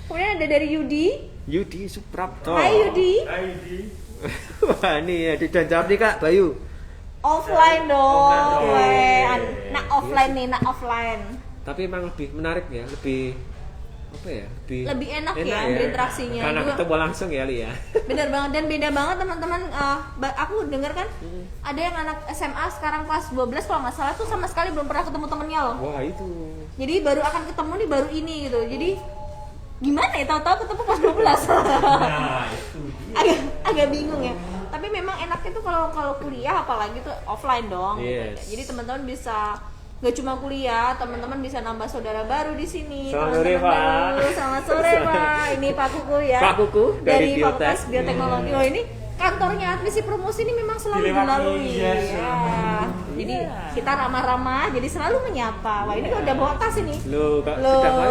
Kemudian ada dari Yudi. Yudi Suprapto. Hai Yudi. Hai di. Wah, ini ya dan jawab nih Kak Bayu. Offline dong. Offline dong. Weh, nah offline nih, nah offline. Tapi emang lebih menarik ya, lebih apa ya? Lebih enak ya berinteraksinya. Karena Juga- ketemu langsung ya, Li ya. Bener banget, dan beda banget teman-teman. Aku dengar kan ada yang anak SMA sekarang kelas 12 kalau nggak salah tuh sama sekali belum pernah ketemu temennya loh. Wah, itu. Jadi baru akan ketemu nih baru ini gitu. Jadi gimana ya, tahu-tahu ketemu kelas 12. Nah, itu dia. agak bingung ya. Tapi memang enaknya tuh kalau kuliah apalagi tuh offline dong. Yes. Gitu. Jadi teman-teman bisa nggak cuma kuliah, teman-teman bisa nambah saudara baru di sini. Selamat sore, teman-teman Pak. baru. Selamat sore Pak. Ini Pak Kuku ya. Pak Kuku dari Fakultas Biotek. Bioteknologi. Oh ini kantornya admisi promosi ini memang selalu Dilewati, dilalui. yes. Ya. Jadi Iya. kita ramah-ramah, jadi selalu menyapa. Wah ini udah bawa tas ini. Loh, Kak, Loh. sudah Pak.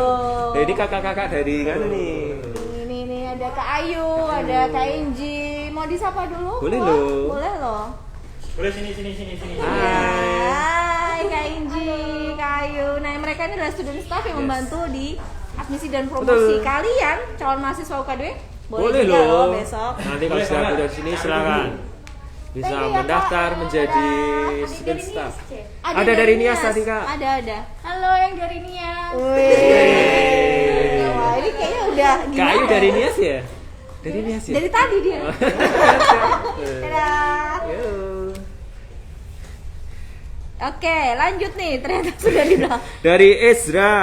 Jadi kakak-kakak dari mana nih? Ini ada Kak Ayu, ada Kak Inji. Mau disapa dulu? Boleh Wah, loh. Boleh loh. Boleh sini. Hai Kak Inji, Kak Ayu. Nah mereka ini adalah student staff yang Yes. membantu di admisi dan promosi. Betul. Kalian calon mahasiswa UKDW Boleh juga loh. besok. Nanti kalau Boleh sudah banget. kuliah di sini silakan. Bisa Thank you ya, mendaftar Kak. menjadi Ada student dari staff. Nias, Ada dari Nias tadi, Kak. Ada. Halo yang dari Nias. Wih. Wah ini kayaknya udah Kak gimana Ayu dari ya? Nias ya? Dari Nias ya? Dari tadi dia. Oh. Dadah. Yo. Oke, lanjut nih. Ternyata sudah dibilang. Dari Ezra.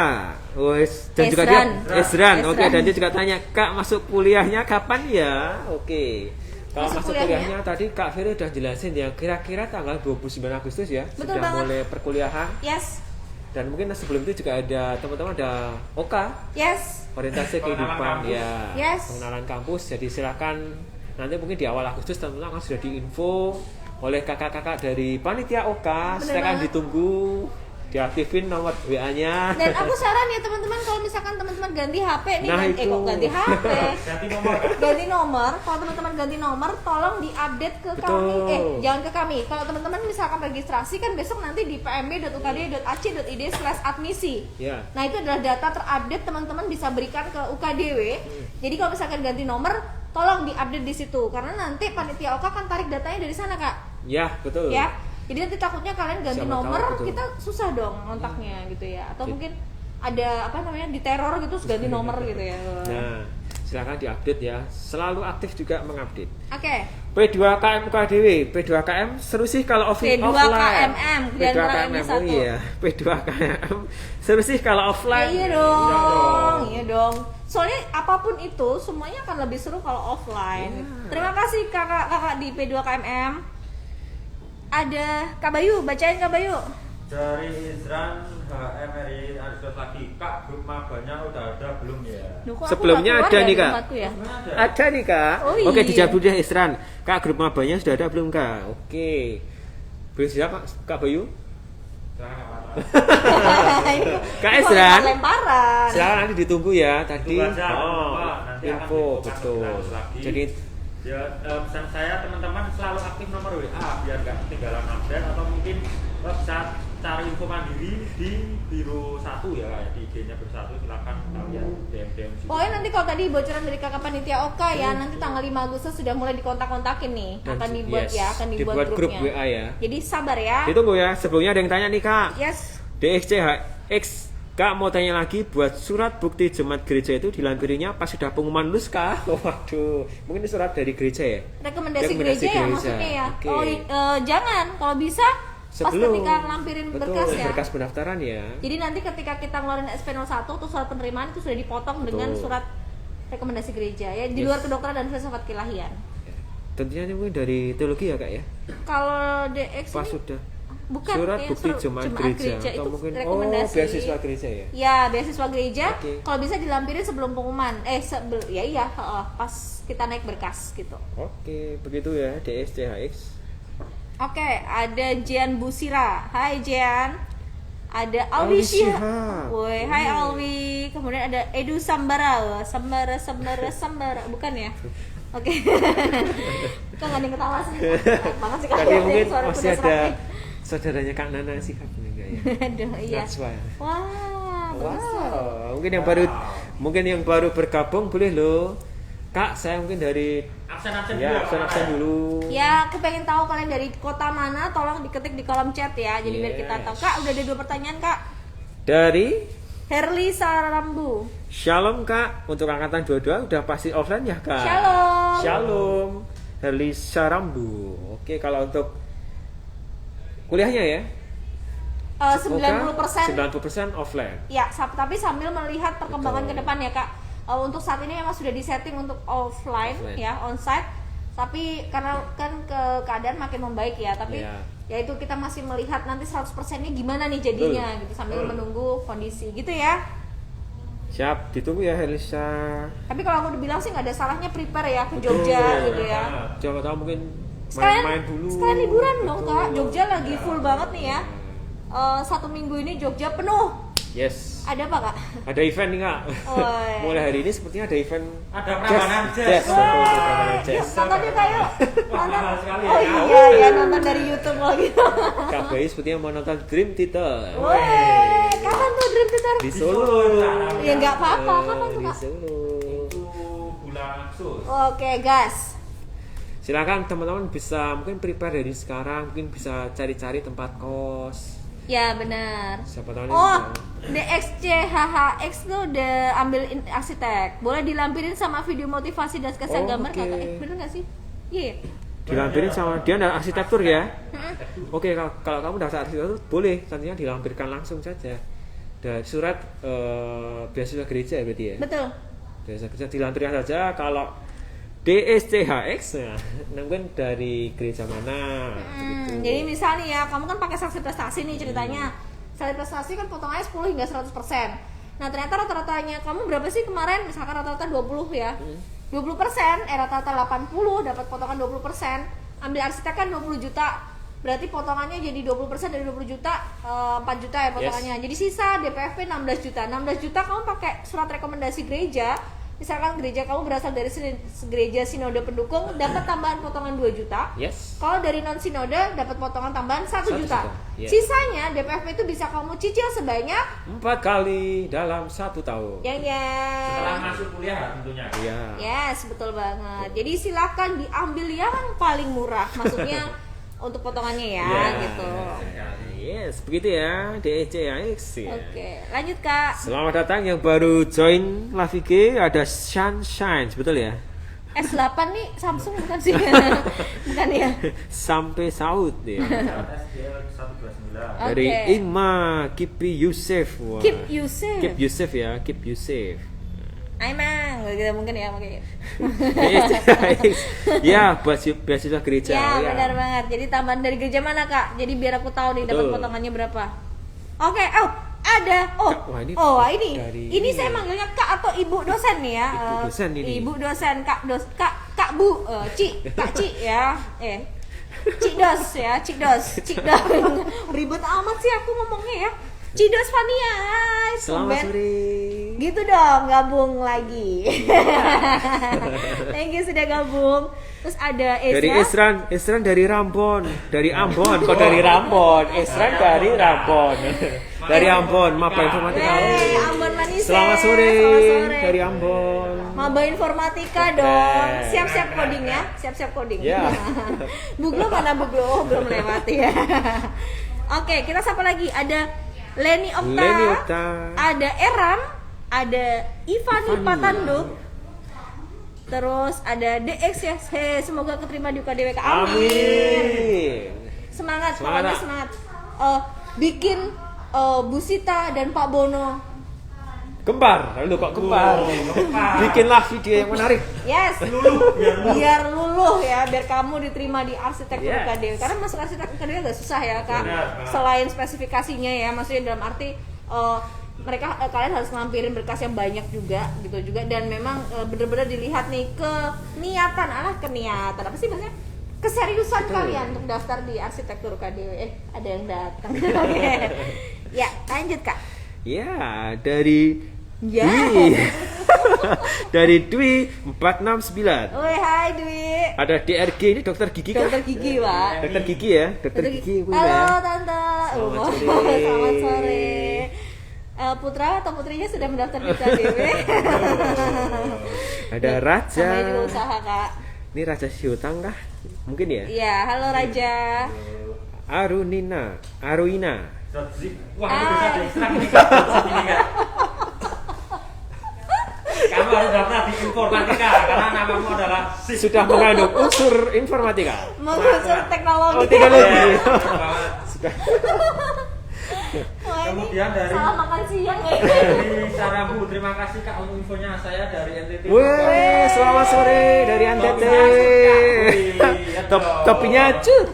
Wes, dan juga dia Ezran. Ezran. Oke, Ezran. dan dia juga tanya, "Kak, masuk kuliahnya kapan ya?" Oke. Kalau Masuk masuk kuliahnya? kuliahnya tadi Kak Vero udah jelasin ya, kira-kira tanggal 29 Agustus ya Betul sudah banget. mulai perkuliahan. Yes. Dan mungkin sebelum itu juga ada teman-teman ada OKA, Yes. orientasi Pengenalan kehidupan kampus. ya. Yes. Pengenalan kampus. Jadi silakan nanti mungkin di awal Agustus teman-teman akan sudah diinfo oleh kakak-kakak dari panitia OKA. Bener Silakan banget. ditunggu, diaktifin nomor WA-nya. Dan aku saran ya teman-teman, kalau misalkan teman-teman ganti HP nih, Nah, kok itu. ganti HP? Ganti nomor. Ganti nomor, kalau teman-teman ganti nomor tolong diupdate ke Betul. kami. Jangan ke kami. Kalau teman-teman misalkan registrasi kan besok nanti di pmb.ukd.ac.id/admisi. Ya. Nah, itu adalah data terupdate teman-teman bisa berikan ke UKDW. Jadi kalau misalkan ganti nomor, tolong diupdate di situ karena nanti panitia OK kan tarik datanya dari sana, Kak. Ya, betul. Ya. Jadi nanti takutnya kalian ganti Siapa tahu, nomor, betul. kita susah dong ngontaknya gitu ya. Atau Jadi- mungkin ada apa namanya diteror gitu terus ganti nomor gitu ya. Nah, Silakan diupdate ya. Selalu aktif juga mengupdate. Oke. P2KM KDW, P2KM seru sih kalau offline. P2KMM, dan P2KMM, satu. oh iya, P2KM seru sih kalau offline. Iya dong, iya dong. Soalnya apapun itu semuanya akan lebih seru kalau offline. Terima kasih kakak di P2KMM. Ada Kak Bayu, bacain Kak Bayu. Dari Izran HMRI ada lagi, Kak, grup mabanya udah ada belum ya? Duh, kok aku Sebelumnya nggak keluar ada ya nih, di Kak. tempatku ya? Ada nih Kak. Oh, Oke, iya. dijawab dulu deh Isran. Kak, grup mabanya sudah ada belum Kak? Oke. Boleh siapa Kak Bayu? Kak Ini Esran. lemparan. Silakan nanti ditunggu ya tadi. Tunggu aja, Pak. Nanti akan Info diinfokan betul. lebih lanjut lagi. Jadi Ya, pesan saya teman-teman selalu aktif nomor WA biar nggak ketinggalan update, atau mungkin bisa cari info mandiri di Biro 1 ya, kayak di IG-nya Biro 1, silakan kalian DM Pokoknya nanti kalau tadi bocoran dari kakak panitia Oka ya, nanti tanggal 5 Agustus sudah mulai dikontak-kontakin nih. Dan Akan dibuat yes, ya, akan dibuat grup grupnya. WA ya. Jadi sabar ya. ditunggu ya. Sebelumnya ada yang tanya nih Kak. Yes. DXCHX Kak mau tanya lagi, buat surat bukti jemaat gereja itu dilampirinya pas sudah pengumuman lulus Kak? Waduh, mungkin ini surat dari gereja ya? Rekomendasi gereja ya maksudnya ya. Oke. Oh, jangan kalau bisa pas ketika lampirin betul, berkas ya. berkas pendaftaran ya. Jadi nanti ketika kita ngeluarin SP01 tuh surat penerimaan itu sudah dipotong Betul. dengan surat rekomendasi gereja ya di Yes. luar kedokteran dan filsafat keilahian. Tentunya ini mungkin dari teologi ya Kak ya? Kalau DX Pas ini sudah bukan surat ya, bukti jemaat gereja itu atau mungkin rekomendasi. beasiswa gereja ya? Ya, beasiswa gereja. Oke. Kalau bisa dilampirin sebelum pengumuman. Iya, pas kita naik berkas gitu. Oke, begitu ya DXCHX. Oke, ada Jian Busira. Hai Jian. Ada Alwi Alwi Syihab. Syihab. Woi, hai Alwi. Kemudian ada Edu Sambara. Sambara. Bukan ya? Oke. Kok nggak ada yang ketawa sih? Banget sih Tadi kalian mungkin suara masih kuda ada serak saudaranya Kak Nana sih Kak enggak ya? Aduh, iya. That's why. Wah, bagus. Wow, mungkin yang baru bergabung boleh loh. Kak, saya mungkin dari absen ya absen dulu. Ya, aku pengen tahu kalian dari kota mana, tolong diketik di kolom chat ya. Jadi biar kita Yes. tahu. Kak, udah ada 2 pertanyaan, Kak. Dari Herli Sarambu. Shalom Kak, untuk angkatan 22 udah pasti offline ya Kak? Shalom. Shalom. Herli Sarambu. Oke, kalau untuk kuliahnya ya? 90% 90% offline. ya, tapi sambil melihat perkembangan Betul. ke depan ya, Kak. Untuk saat ini memang sudah disetting untuk offline. Ya, onsite. Tapi karena kan keadaan makin membaik ya, tapi Iya. ya itu kita masih melihat nanti 100%-nya gimana nih jadinya gitu sambil menunggu kondisi gitu ya. Siap, ditunggu ya Helisa. Tapi kalau aku udah bilang sih nggak ada salahnya prepare ya ke Jogja gitu ya. Coba tahu mungkin Sekalian, main dulu. sekalian liburan dong Betul. Kak. Jogja lagi full banget nih ya. 1 minggu ini Jogja penuh. Yes. Ada apa Kak? Ada event nih Kak. Oi. Mulai hari ini sepertinya ada event Ada perawanan jazz. Jazz. Wah, Perawanan yuk jazz. nonton yuk Kak yuk. Nonton. mahal sekali Oh ya. iya ya nonton dari YouTube lagi. Kak Bayu sepertinya mau nonton Dream Theater Woi, kapan tuh Dream Theater? di Solo. Ya nggak apa-apa, kapan tuh Di Kak? Solo. Itu bulan Agustus. Oke gas. Silakan teman-teman bisa mungkin prepare dari sekarang, mungkin bisa cari-cari tempat kos. Ya benar. Siapa tahu nih Oh, bisa. DXCHHX tuh udah ambil arsitek. Boleh dilampirin sama video motivasi dan sketsa Oh, gambar oke. Kak? Bener nggak sih? Iya. Dilampirin sama dia ada arsitektur ya. Oke, kalau kamu daftar arsitektur boleh nantinya dilampirkan langsung saja. Dan surat beasiswa gereja berarti ya. Betul. Beasiswa gereja dilampirkan saja. Kalau DSCHX nah, mungkin dari gereja mana begitu. Jadi misal nih ya, kamu kan pakai saksi prestasi nih ceritanya. Saksi prestasi kan potongannya 10 hingga 100%. Nah, ternyata rata-ratanya kamu berapa sih kemarin? Misalkan rata-rata 20 ya. 20%, rata-rata 80 dapat potongan 20%. Ambil arsitek kan 20 juta. Berarti potongannya jadi 20% dari 20 juta, 4 juta ya potongannya. Jadi sisa DPFP 16 juta. 16 juta kamu pakai surat rekomendasi gereja. Misalkan gereja kamu berasal dari gereja sinode pendukung, dapat tambahan potongan 2 juta. Yes. Kalau dari non sinode dapat potongan tambahan 1 1 juta. juta, yeah. Sisanya DPFP itu bisa kamu cicil sebanyak 4 kali dalam 1 tahun. yang Setelah masuk kuliah tentunya. Iya. Yes, betul banget. Jadi silakan diambil yang paling murah. Maksudnya untuk potongannya ya, Ya. gitu. Yes, begitu ya, DECAX ya. Oke, lanjut Kak. Selamat datang yang baru join Lavike, ada Sunshine, betul ya? S8 nih Samsung bukan sih? Bukan ya? Sampai saud ya. SDL 129. Dari Oke. Ima, Kipi Yusuf. Wah. Keep Yusuf. Keep Yusuf ya, Keep Yusuf. Aimang, gitu mungkin ya makanya. Ya, beasiswa gereja. Ya, benar banget. Jadi tambahan dari gereja mana Kak? Jadi biar aku tahu nih dapat Betul. potongannya berapa. Oke, ada. Kak, wah, ini Ini. dari- Ini saya manggilnya Kak atau Ibu dosen nih ya. Ibu dosen ini. Ibu dosen, Kak Bu, Kak Ci ya. Cik Dos ya, Cik Dos. Ribet amat sih aku ngomongnya ya. Cik Dos Fania. Hai, Selamat tumben. sore. Gitu dong, gabung lagi. Thank you sudah gabung. Terus ada Ezra. Dari Esran dari Rambon, dari Ambon, kok dari Rambon? Esran dari Rambon. Dari Ambon, Maba Informatika. Yeay, Ambon Manise. Selamat sore. Selamat sore. Dari Ambon. Maba Informatika dong. Siap-siap coding ya. Siap-siap coding. Ya. Buglo mana Buglo? Oh, belum lewati ya. Oke, kita sapa lagi. Ada Leni Okta. Leni Okta. Ada Eram, ada Ivani Patando. Terus ada DX ya. Semoga keterima di UKDWK. Amin. Semangat, Semangat, pokoknya Kak. semangat. Bikin Bu Sita dan Pak Bono. Kembar, lalu kok kembar? Bikinlah video yang menarik. Yes. Biar luluh ya, biar kamu diterima di arsitektur Yes. UKDW. Karena masuk arsitektur UKDW agak susah ya, Kak. Benar. Selain spesifikasinya ya, maksudnya dalam arti kalian harus ngampirin berkas yang banyak juga gitu juga, dan memang bener-bener dilihat nih keniatan apa sih maksudnya, keseriusan kalian untuk daftar di arsitektur UKDW. Ada yang datang. Oke. Ya, lanjut Kak. Ya, dari Ya. Dwi. Dari Dwi 469. Woi, hai Dwi. Ada DRG, ini dokter gigi kan? Dokter gigi, Pak. Dokter gigi ya, dokter gigi punya ya. Halo Tante. Selamat Oh, sore. Selamat sore. Putra atau putrinya sudah mendaftar di UKDW. Ada Raja. Namanya juga usaha, Kak. Ini Raja Siutang kah? Mungkin ya. Iya, halo Raja. Aruina. Wah, ini bisa diserang ini Kak. Ini, Kak. Kamu harus daftar di informatika karena namamu adalah Sudah mengandung unsur informatika. Mengunsur teknologi. Oh, teknologi. Sudah. Wah, ini Kemudian dari- salah makan siang ya. Dari Sarabu, terima kasih Kak untuk infonya. Saya dari NTT. Wih, selamat sore dari NTT. Topinya cut.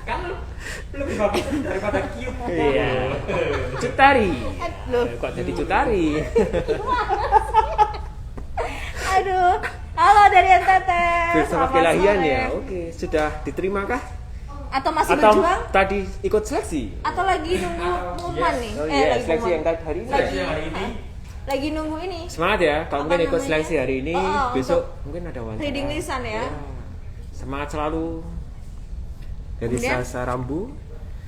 Kan lebih bagus daripada Cube. Iya. Cutari. Loh, Kok jadi Cutari? aduh. Halo dari NTT. Filsafat Selamat kelahiran sore. ya. Oke, sudah diterima kah? Atau masih Atau berjuang? tadi ikut seleksi? Atau lagi nunggu pengumuman nih? Oh iya, lagi seleksi yang pengumuman. hari ini. Seleksi hari ini. Lagi nunggu ini. Semangat ya, kalau Apa mungkin ikut namanya? seleksi hari ini, Oh, besok mungkin ada wawancara. Reading lisan ya. Semangat selalu. Dari Kemudian? Salsa Rambu,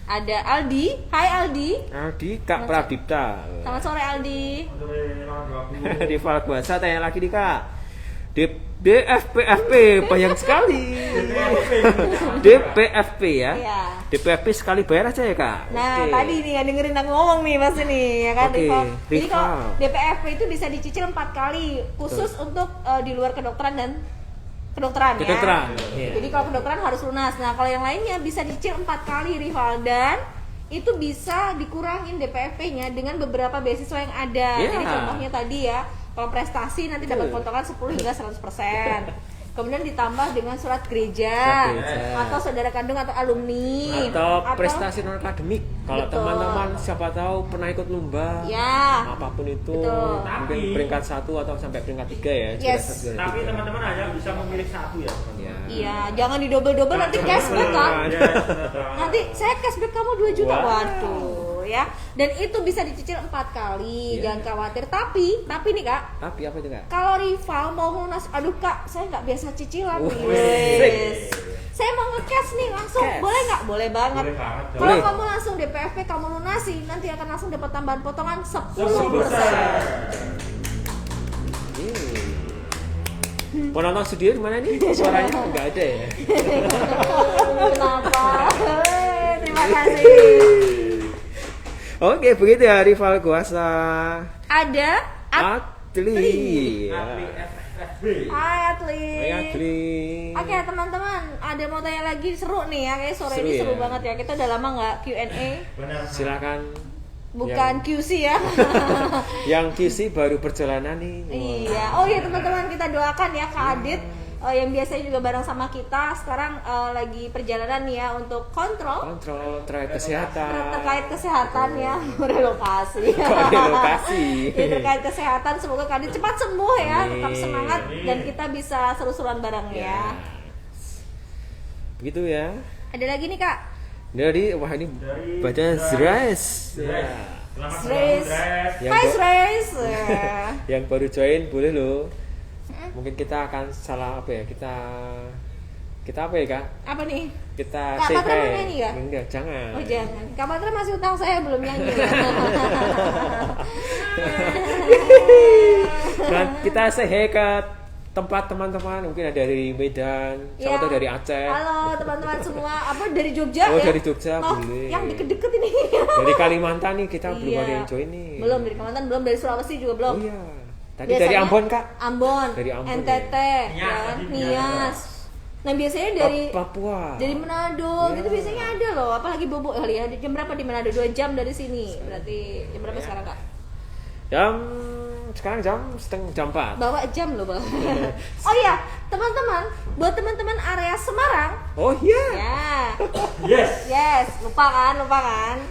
Ada Aldi. Hai Aldi. Aldi Kak Pradipta. Selamat sore Aldi. Di Falak Bahasa tanya lagi nih Kak. DFPFP banyak sekali. DPFP ya. Iya. DPFP sekali bayar aja ya Kak. Nah, Oke. tadi nih ya dengerin aku ngomong nih pasti nih ya kan, Oke, Rival. Jadi Rival. kalau DPFP itu bisa dicicil 4 kali khusus untuk di luar kedokteran dan kedokteran ya. Kedokteran, iya. Jadi kalau kedokteran harus lunas. Nah, kalau yang lainnya bisa dicicil 4 kali Rival, dan itu bisa dikurangin DPFP-nya dengan beberapa beasiswa yang ada. Iya. Jadi contohnya tadi ya, kalau prestasi nanti dapat potongan 10 hingga 100%. Kemudian ditambah dengan surat gereja, Surat gereja. atau saudara kandung atau alumni Atau prestasi non akademik. Kalau Betul. teman-teman siapa tahu pernah ikut lomba. Ya. Apapun itu, Betul. mungkin Tapi- peringkat 1 atau sampai peringkat 3 ya. Yes. juara 1, juara Tapi 3. teman-teman hanya bisa memilih satu ya, teman-teman. Ya. Iya, jangan didobel-dobel nanti cashback kan. Iya, benar banget. Nanti saya cashback kamu 2 juta. Wah. Waduh, ya. Dan itu bisa dicicil 4 kali, Iya. jangan khawatir. Tapi nih Kak, Tapi apa itu Kak? kalau rival mau lunas, aduh Kak, saya nggak biasa cicilan nih. Wih. Wes. Saya mau nge-cash nih langsung, Cash. boleh nggak? Boleh banget. Boleh banget, Kalau boleh. kamu langsung DPFP kamu lunasi, nanti akan langsung dapat tambahan potongan 10%. 10%. Penonton studio di mana nih? Suaranya nggak ada ya. Kenapa? Terima kasih. Oke, begitu ya rival kuasa Ada Atli. Hai Atli. Hai Atli. Oke teman-teman, ada mau tanya lagi seru nih ya, kayak sore Seru ini seru ya. banget ya. Kita udah lama nggak Q&A, Silakan. bukan QC ya. Yang QC baru perjalanan nih. Iya. Oh iya teman-teman, kita doakan ya Kak Adit yang biasanya juga bareng sama kita sekarang lagi perjalanan nih ya untuk kontrol Terkait kesehatan. terkait kesehatan ya, relokasi. Relokasi. Ya, terkait kesehatan, semoga Kak Adit cepat sembuh ya, tetap Amin. semangat dan kita bisa seru-seruan bareng ya. Begitu ya. Ada lagi nih Kak. Dari wah ini baca Zres. Sres. Yang Hai bo- Sres. Yang baru join boleh loh. Mungkin kita akan salah apa ya? Kita apa ya, Kak? Apa nih? Kita Kak say Patra hi. mau nyanyi nggak? Enggak, jangan. Oh jangan. Kak Patra masih utang saya belum nyanyi. Nah, kita say hi ke tempat teman-teman, mungkin ada dari Medan, Ya. atau dari Aceh, Halo teman-teman semua. Apa dari Jogja Oh, ya? dari Jogja, Oh, boleh. yang deket-deket ini. dari Kalimantan nih kita belum Iya. ada yang join nih. Belum dari Kalimantan, belum dari Sulawesi juga belum. Oh iya. Tadi dari Biasanya Ambon, Kak. Ambon, Dari Ambon, NTT, ya, Nias. Nah biasanya dari Papua. dari Manado Ya. gitu biasanya ada loh, apalagi Bobo kali ya. Jam berapa di Manado? 2 jam dari sini. Berarti jam berapa sekarang Kak? Sekarang jam 4. Bawa jam loh Bang. Oh iya, teman-teman, buat teman-teman area Semarang, Oh iya. ya. Yes, lupa kan?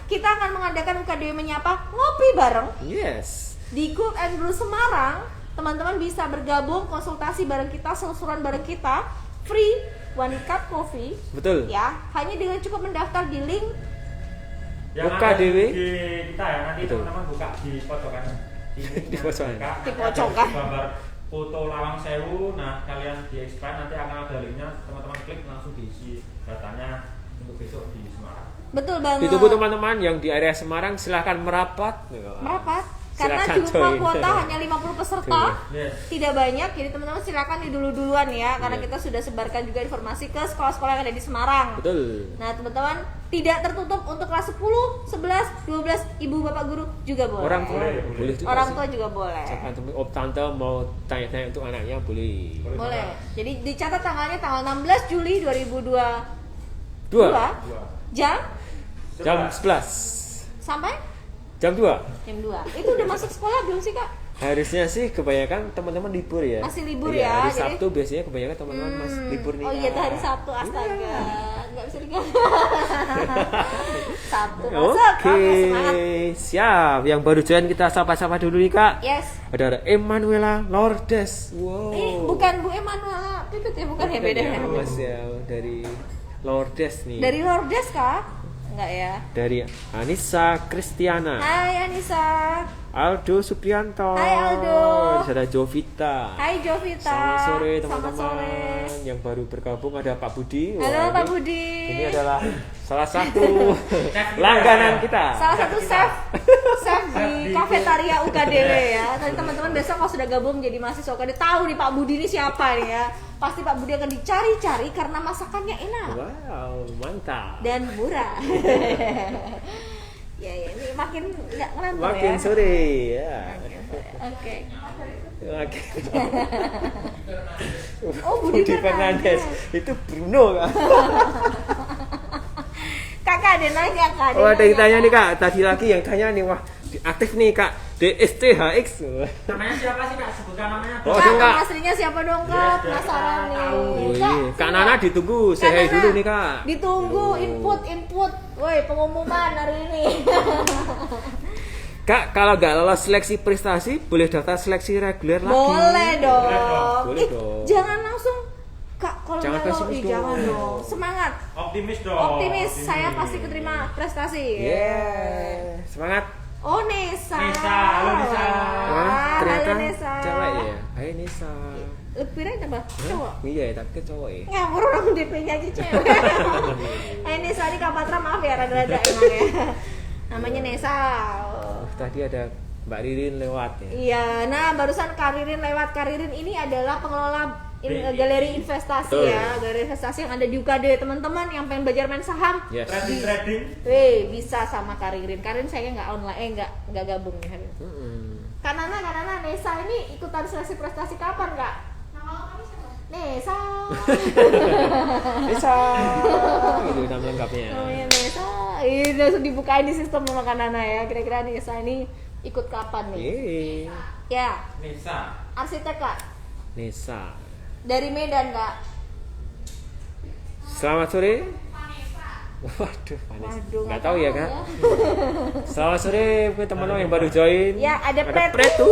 Kita akan mengadakan UKDW menyapa ngopi bareng Yes. di Cook and Brew Semarang. Teman-teman bisa bergabung, konsultasi bareng kita, selusuran bareng kita, free 1 cup coffee. Betul. Ya, hanya dengan cukup mendaftar di link. Yang Buka ada DW. di kita ya, nanti Betul. teman-teman buka di pojokan ini. Di pojokan. Di pojokan. Gambar foto Lawang Sewu, nah kalian di expand nanti akan ada linknya, teman-teman klik langsung diisi datanya untuk besok di Semarang. Betul banget. Ditunggu teman-teman yang di area Semarang, silahkan merapat. Merapat. Karena Silakan jumlah join. kuota hanya 50 peserta, Yes. tidak banyak. Jadi teman-teman silakan di duluan ya, karena Iya. kita sudah sebarkan juga informasi ke sekolah-sekolah yang ada di Semarang. Betul. Nah teman-teman, tidak tertutup untuk kelas 10, 11, 12, ibu bapak guru juga boleh. Orang tua boleh juga. Orang sih. tua juga boleh. Siapa temen om tante mau tanya-tanya untuk anaknya boleh. Boleh. Jadi dicatat tanggalnya tanggal 16 Juli 2022 Dua. jam Jam 11. sampai Jam 2. jam 2. Itu udah masuk sekolah belum sih Kak? Harusnya sih kebanyakan teman-teman libur ya. Masih libur Iya, ya, Hari jadi- Sabtu biasanya kebanyakan teman-teman masih libur nih. Oh iya itu hari Kak. Sabtu, astaga. Iya. Nggak bisa diganggu. Sabtu masuk. Oke, semangat. siap. Yang baru join kita sapa-sapa dulu nih Kak. Yes. Ada Emanuela Lourdes. Wow. Bukan Bu Emanuela Pipit ya, bukan ya, beda ya. Mas ya, dari Lourdes nih. Dari Lourdes Kak? Enggak ya. Dari Anissa Kristiana. Hai Anissa. Aldo Suprianto. Hai, Aldo. Ada Jovita. Hai Jovita. Selamat sore Selamat teman-teman. sore. Yang baru bergabung ada Pak Budi. Halo Wah, Pak ini- Budi. Ini adalah salah satu langganan kita. Salah satu chef di kafetaria UKDW ya. Tadi teman-teman besok kalau sudah gabung jadi mahasiswa UKDW tahu nih Pak Budi ini siapa nih ya. Pasti Pak Budi akan dicari-cari karena masakannya enak Wow, mantap. dan murah. Ya, ini makin nggak ngelantur Makin ya. sore ya. Oke. Makin. Oh, Budi Fernandes. Itu Bruno Kak. Kakak ada nanya Kak. Oh, ada yang tanya nih Kak. Tadi lagi yang tanya nih, wah aktif nih Kak. DSTHX. Namanya siapa sih Kak? Sebutkan namanya. Oh, Kak, dong, Kak. nama aslinya siapa dong Kak? Penasaran nih. Kak Nana ditunggu, say hi Nana, dulu nih Kak. Ditunggu input. Woi, pengumuman hari ini. Kak, kalau nggak lolos seleksi prestasi, boleh daftar seleksi reguler lagi. Boleh dong. Boleh Ih, dong. jangan langsung Kak, kalau Jangan nggak lo, pesimis dong. jangan dong. Semangat. Optimis dong. Optimis, saya pasti keterima prestasi. Yeah. Semangat. Oh, Nesa. Nesa, halo, Nesa. Wah, ternyata halo Nesa. cewek ya. Hai Nisa. Lebih apa? Cowok. Iya, tapi kan cowok ya. Ngawur orang DP-nya aja cewek. Nesa ini Kak Patra maaf ya rada-rada emang ya. Namanya Nesa. Tadi ada Mbak Ririn lewat ya. Iya, nah barusan Karirin lewat. Karirin ini adalah pengelola galeri investasi Betul. ya, galeri investasi yang ada di UKD. Teman-teman yang pengen belajar main saham, Yes. Trading. bisa sama Karirin. Karirin saya nggak online, nggak gabung nih hari ini. Kak Nana, Nesa ini ikutan seleksi prestasi kapan Kak? Nesa. Bisa. Gitu nama lengkapnya. Namanya Nesa. Ini langsung dibukain di sistem sama Kak Nana ya. Kira-kira Nesa ini ikut kapan nih? Ya, Nisa. arsitek Kak. Nesa. Dari Medan Kak. Selamat sore. Waduh, Vanessa. Waduh, Nggak tahu ya, Kak. Selamat sore buat teman-teman yang baru join. Ya, ada Pretu. Pretu.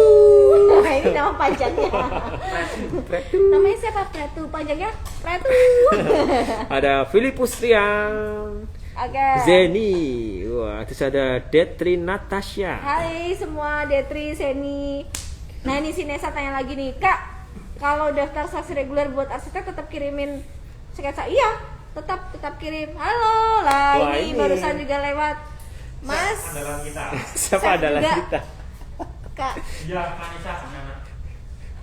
Nah, ini nama panjangnya. Pretu. Namanya siapa Pretu? Panjangnya Pretu. Ada Filipus Rian. Oke. Zeni. Wah, terus ada Detri Natasha. Hai semua, Detri, Seni. Nah, ini si Nesa tanya lagi nih, Kak. Kalau daftar seleksi reguler buat arsitek tetap kirimin sketsa? Iya, tetap kirim. Halo lah, Wah, ini ini. barusan juga lewat. Mas. Andalan kita. Siapa Chef adalah juga. kita? Kak Iya, Vanessa sana.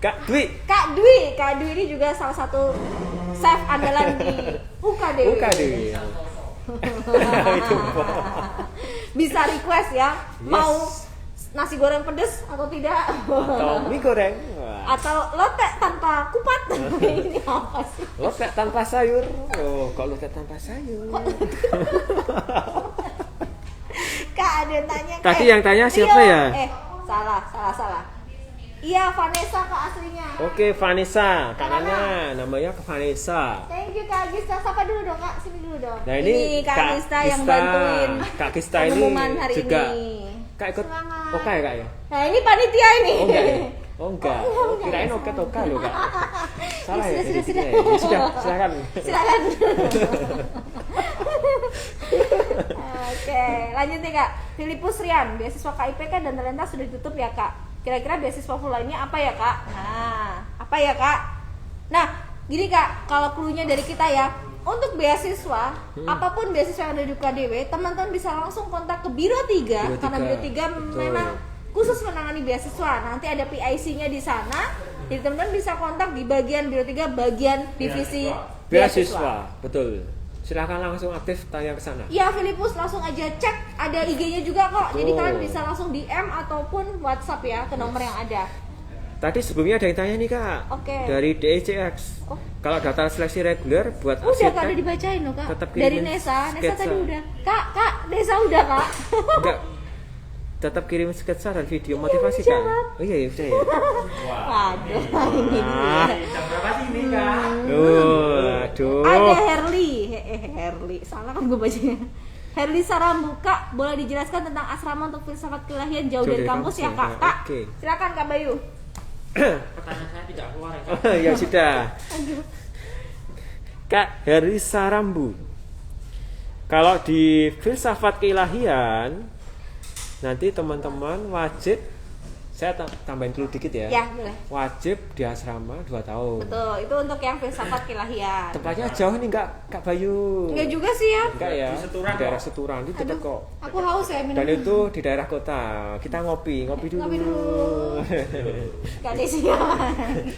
Kak Dwi. Kak Dwi ini juga salah satu chef andalan di UKD. Bukan Dwi. Itu. Bisa request ya, Yes. mau nasi goreng pedes atau tidak? Atau mie goreng. Wah. Atau lotek tanpa kupat. Ini apa sih? Lotek tanpa sayur. Oh, kok lotek tanpa sayur? Kak ada yang tanya. Tadi yang tanya siapa Rio. ya? Salah. Iya, Vanessa Kak aslinya. Oke, Vanessa. Kanannya namanya Vanessa. Thank you Kak Gista. Sapa dulu dong Kak, sini dulu dong. Nah, ini Kak Gista yang bantuin Kak Gista ini pengumuman hari juga. ini. Kak ikut Semangat. Oka ya, Kak ya? Nah, ini panitia ini. Oh enggak ya? Oh enggak. Oh, enggak. Kirain Oka Toka loh, Kak. Salah ya? Sudah. jadi ya? Sudah, silakan. Silakan. Oke, lanjut nih Kak. Filipus Rian, beasiswa KIPK dan Talenta sudah ditutup ya Kak. Kira-kira beasiswa full lainnya apa ya Kak? Nah, apa ya Kak? Nah, gini Kak, kalau clue-nya dari kita ya, untuk beasiswa, apapun beasiswa yang ada di UKDW, teman-teman bisa langsung kontak ke Biro 3, Biro karena 3, Biro 3 betul. memang khusus menangani beasiswa. Nanti ada PIC-nya di sana. Jadi teman-teman bisa kontak di bagian Biro 3, bagian divisi Beasiswa, betul. Silakan langsung aktif tanya ke sana. Ya, Filipus langsung aja cek, ada IG-nya juga kok. Jadi Betul. kalian bisa langsung DM ataupun WhatsApp ya ke nomor yang ada. Tadi sebelumnya ada yang tanya nih, Kak. Oke. Dari DECX. Oh. Kalau daftar seleksi reguler buat Udah arsitek. Kak, udah dibacain loh Kak. tetap Dari kirimin Nesa sketsa. tadi udah. Kak, Nesa udah Kak. Enggak. Tetap kirim sketsa dan video motivasi, udah Kak. jawab. Oh iya, udah ya. Waduh, ini Ah. dia. Jam berapa sih ini, Kak? Aduh. Ada Herli, salah kan gue bacanya. Herli Sarambu, Kak, boleh dijelaskan tentang asrama untuk filsafat kelahiran jauh dari kampus ya Kak? Kak, Oke. silakan Kak Bayu. Pertanyaan saya tidak keluar ya, Kak. Ya sudah. Kak Heri Sarambu. Kalau di filsafat keilahian nanti teman-teman wajib, saya tambahin dulu dikit ya. Ya, boleh. Wajib di asrama 2 tahun. Betul, itu untuk yang filsafat kelahiran. Tempatnya jauh nih enggak, Kak Bayu? Enggak juga sih ya. Enggak ya. Di Seturan daerah kok. Seturan itu dekat kok. Aku haus ya minum. Dan itu di daerah kota. Kita ngopi dulu. Ngopi dulu. Gak ada siang.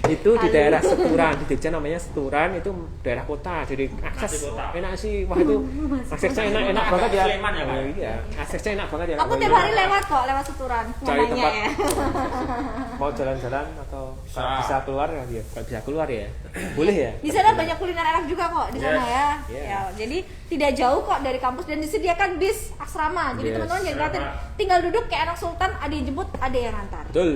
Itu di daerah Seturan, di Jogja namanya Seturan, itu daerah kota. Jadi akses kota. enak sih. Wah itu aksesnya enak banget ya. Sleman ya, Pak? Iya, aksesnya enak banget ya. Aku Kak tiap Bayu. hari lewat kok, lewat Seturan. Mau Cari nanya tempat. ya. Mau jalan-jalan atau Bisa. bisa keluar ya? Kalau bisa keluar ya. Boleh ya? Di sana banyak kuliner enak juga kok di sana ya. Yes. Ya, jadi tidak jauh kok dari kampus dan disediakan bis asrama. Jadi Yes. teman-teman jangan khawatir. Tinggal duduk kayak anak sultan, ada yang jemput, ada yang antar. Betul.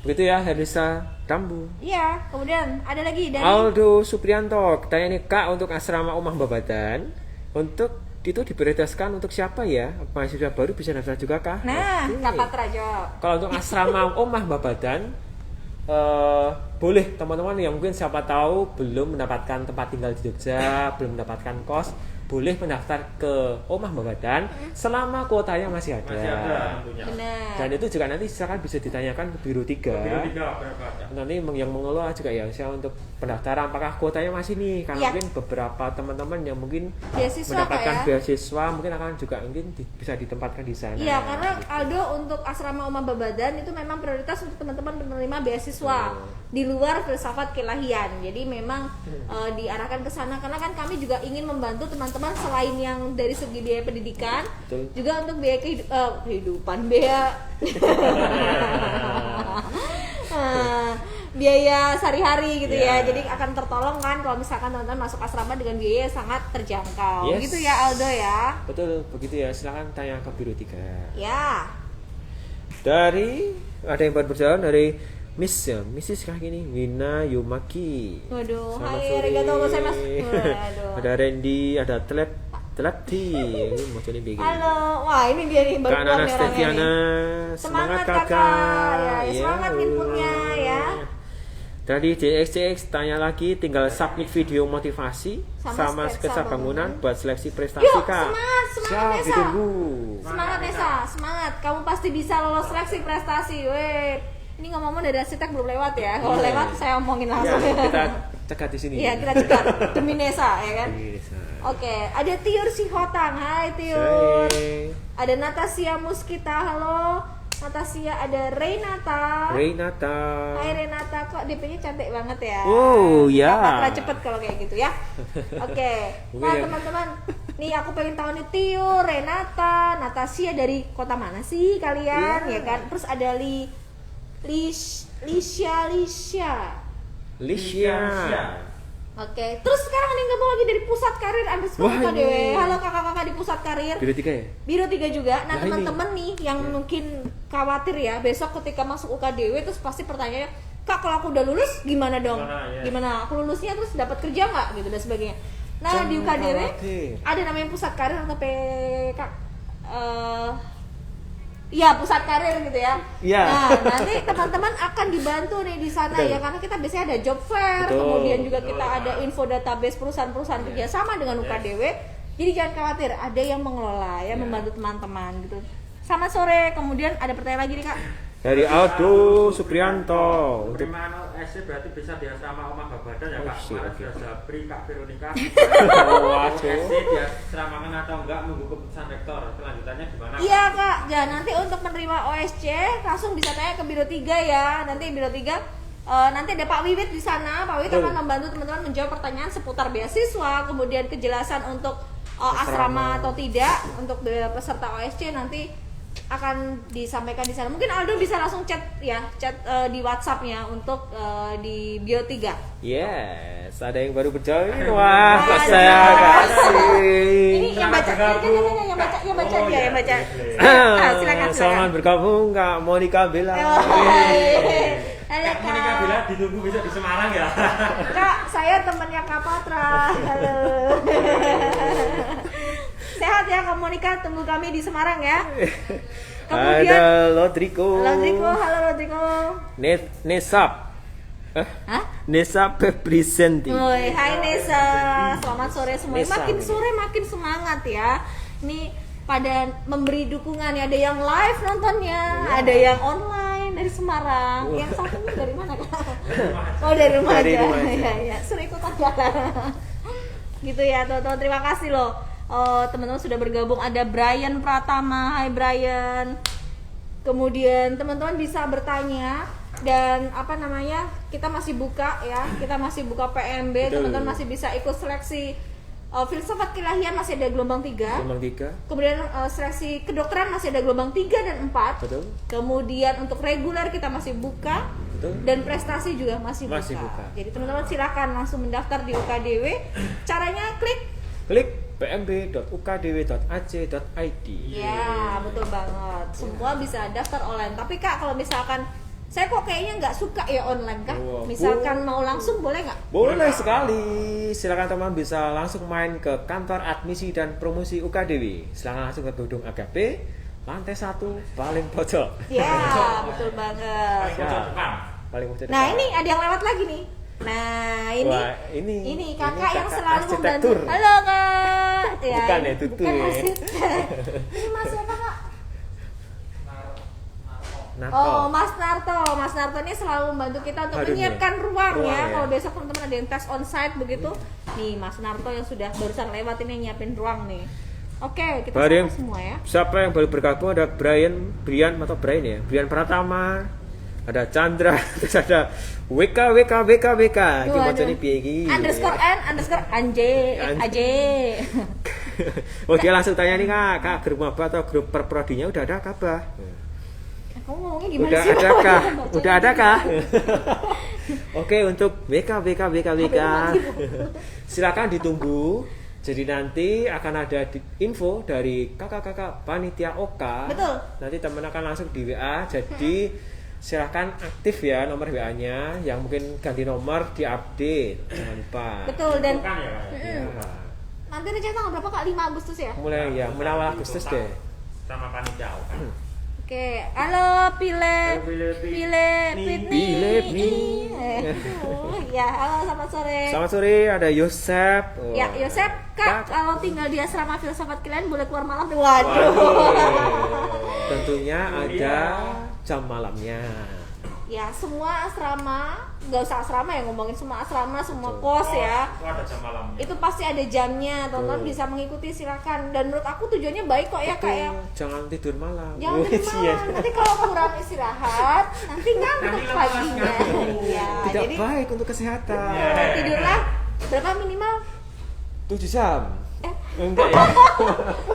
Begitu ya, Herlisa Rambu. Iya, kemudian ada lagi dari Aldo Suprianto, tanya nih Kak, untuk asrama Umah Babadan, untuk itu diprioritaskan untuk siapa ya? Mahasiswa baru bisa daftar juga kah? Nah, Oke. Kak Patra jawab. Kalau untuk asrama Umah Babadan, boleh teman-teman yang mungkin siapa tahu belum mendapatkan tempat tinggal di Jogja, belum mendapatkan kos, boleh mendaftar ke Omah Babadan selama kuotanya masih ada. Masih ada tentunya. Benar. Dan itu juga nanti silakan bisa ditanyakan ke Biro 3. Biro 3 berapa ya? Nanti yang mengelola juga ya saya untuk pendaftaran apakah kuotanya masih nih karena Iya. mungkin beberapa teman-teman yang mungkin Beasiswa, mendapatkan Kak, ya? beasiswa mungkin akan juga mungkin bisa ditempatkan di sana. Iya, karena Aldo untuk asrama Omah Babadan itu memang prioritas untuk teman-teman penerima beasiswa di luar filsafat keilahian. Jadi memang diarahkan ke sana karena kan kami juga ingin membantu teman-teman selain yang dari segi biaya pendidikan, Betul. juga untuk biaya kehidupan, biaya biaya sehari-hari gitu ya. Jadi akan tertolong kan kalau misalkan teman-teman masuk asrama dengan biaya yang sangat terjangkau. Yes. Gitu ya Aldo ya. Betul, begitu ya. Silakan tanya ke Biro 3. Ya. Dari ada yang baru berjalan dari Miss ya, Mrs. kah gini, Wina Yumaki. Waduh, Selamat hai, sore. arigatou gozaimasu. Waduh. Ada Randy, ada Telepti. Ini maksudnya begini. Halo, wah ini dia nih baru Kak keluar Nana nih orangnya Steviana, nih. semangat Kakak. kakak. Ya, semangat inputnya ya. Tadi JXJX tanya lagi, tinggal submit video motivasi Sama sama sketsa sketsa bangunan. bangunan buat seleksi prestasi Yuk, kak. semangat Siap, Nesa. ditunggu. Semangat Nesa, semangat. Kamu pasti bisa lolos seleksi prestasi. Weh. Ini ngomong-ngomong dari arsitek belum lewat ya. Kalau Iya. lewat saya omongin Ya, langsung. kita cegat di sini. Iya, kita cegat demi Nesa ya kan. Yes. Oke, ada Tiur Sihotang. Hai Tiur. Hai. Ada Natasia Muskita. Halo. Natasia, ada Renata. Renata. Hai Renata, kok DP-nya cantik banget ya. Oh, ya. Patra cepet kalau kayak gitu ya. Oke. Mungkin Nah ya. teman-teman, nih aku pengen tahu nih Tio, Renata, Natasia dari kota mana sih kalian ya kan? Terus ada Lisha. Lisha. Oke. Terus sekarang nih gabung lagi dari pusat karir underscore Wah, UKDW. ini. Halo kakak-kakak di pusat karir. Biro 3 ya? Biro 3 juga. Nah, Nah, teman-teman nih yang mungkin khawatir ya, besok ketika masuk UKDW terus pasti pertanyaannya, "Kak, kalau aku udah lulus gimana dong? Gimana, ya? Gimana? Aku lulusnya terus dapat kerja nggak?" gitu dan sebagainya. Nah, Jangan di UKDW khawatir. ada namanya pusat karir atau PK Iya, pusat karir gitu ya. Iya. Nah, nanti teman-teman akan dibantu nih di sana Betul. ya, karena kita biasanya ada job fair, Betul. kemudian juga kita ada info database perusahaan-perusahaan kerjasama dengan UKDW. Jadi jangan khawatir, ada yang mengelola ya, membantu teman-teman gitu. Selamat sore, kemudian ada pertanyaan lagi nih Kak. Dari Aldo Suprianto. Untuk Penerimaan SC berarti bisa di asrama Omah Babadan ya Oh, Kak? siap, Kemarin oke. sudah Zabri, Kak Veronica. Waduh. SC di asramakan atau enggak nunggu keputusan rektor. Kelanjutannya gimana? Iya Kak, ya nanti untuk menerima OSC langsung bisa tanya ke Biro 3 ya. Nanti Biro 3 nanti ada Pak Wiwit di sana. Pak Wiwit Betul. akan membantu teman-teman menjawab pertanyaan seputar beasiswa, kemudian kejelasan untuk asrama atau tidak untuk peserta OSC nanti akan disampaikan di sana. Mungkin Aldo bisa langsung chat ya, di WhatsApp-nya untuk di Bio 3. Yes, ada yang baru berjoin. Wah, Wah, saya terima kasih. Ini yang baca, yang baca dia, yang baca. Silakan. Selamat bergabung Kak Monica Bella. Halo Kak Monica Kak. bilang ditunggu besok di Semarang ya. Kak, saya temannya Kak Patra. Halo. Sehat ya Kak Monica, tunggu kami di Semarang ya. Kemudian Ada Rodrigo. Halo Rodrigo. Nesap. Hah? Nesa Pebrisenti. Woi, hai Nesa. Selamat sore semua. Nesa. Makin sore makin semangat ya. Ini pada memberi dukungan ya. Ada yang live nontonnya, ada yang online dari Semarang. Yang satunya dari mana Kak? Oh, dari rumah Dari aja. rumah aja. Iya, iya. Suruh ikutan jalan. Gitu ya, teman-teman. Terima kasih loh. Teman-teman sudah bergabung. Ada Brian Pratama. Hai Brian. Kemudian teman-teman bisa bertanya dan kita masih buka ya, kita masih buka PMB. Betul. Teman-teman masih bisa ikut seleksi filsafat keilahian masih ada gelombang 3. Gelombang 3. Kemudian seleksi kedokteran masih ada gelombang 3 dan 4. Betul. Kemudian untuk reguler kita masih buka. Betul. Dan prestasi juga masih buka. Jadi teman-teman silakan langsung mendaftar di UKDW. Caranya klik pmb.ukdw.ac.id. ya, betul banget. Semua bisa daftar online. Tapi Kak, kalau misalkan saya kok kayaknya nggak suka ya online Kak. Wah, Misalkan mau langsung boleh nggak? Boleh sekali. Silakan teman bisa langsung main ke kantor admisi dan promosi UKDW. Silakan langsung ke gedung AKP lantai 1 paling pojok. Ya, betul banget. Paling pojok. Nah, depan. ini ada yang lewat lagi nih. Nah, ini Wah, ini kakak yang kakak selalu membantu. arsitektur. Halo Kak. ya. Bukan ya, Tutu Bukan ya. Mas Yuda. Ini Mas siapa Kak? Narto. Oh, Mas Narto ini selalu membantu kita untuk Aduh, menyiapkan ruang ruang ya. ya. Kalau besok teman-teman ada yang tes onsite begitu, nih Mas Narto yang sudah barusan lewat ini yang nyiapin ruang nih. Oke, kita Baru yang- sapa semua ya. Siapa yang baru bergabung ada Brian ya. Brian Pratama, ada Chandra, terus ada WK. Iki bacane piye iki? Underscore N underscore Anje Aje. Oh, dia langsung tanya nih Kak, grup maba atau grup perprodinya udah ada kabar? Kamu ngomongnya gimana Udah sih? adakah? Bacanya Udah adakah? Oke, untuk WK. Silakan ditunggu. Jadi nanti akan ada info dari kakak-kakak panitia OK. Betul. Nanti teman akan langsung di WA. Jadi silakan aktif ya nomor WA-nya. Yang mungkin ganti nomor diupdate. Jangan lupa. Betul dan Bukan ya, Pak? Ya. nanti rencana tanggal berapa Kak? 5 Agustus ya? Mulai ya, awal Agustus deh. Sama panitia kan. Oke, halo Pile Pitni. Ya, halo selamat sore. Selamat sore, ada Yosep. Ya, Yosep, Kak, kalau tinggal di asrama filsafat kalian boleh keluar malam? Waduh. Tentunya ada jam malamnya. Ya, semua asrama, nggak usah asrama ya, ngomongin semua asrama, semua kos ya. Oh, ada jam malamnya. Itu pasti ada jamnya, teman-teman Betul. bisa mengikuti silakan. Dan menurut aku tujuannya baik kok ya, Kak ya. Jangan tidur malam. Jangan Wih, tidur iya. malam. Nanti kalau kurang istirahat, nanti ngantuk Nanti lemas, paginya. ngantuk. Ya, Tidak jadi baik untuk kesehatan. tidurlah berapa minimal? 7 jam. Eh. Enggak ya?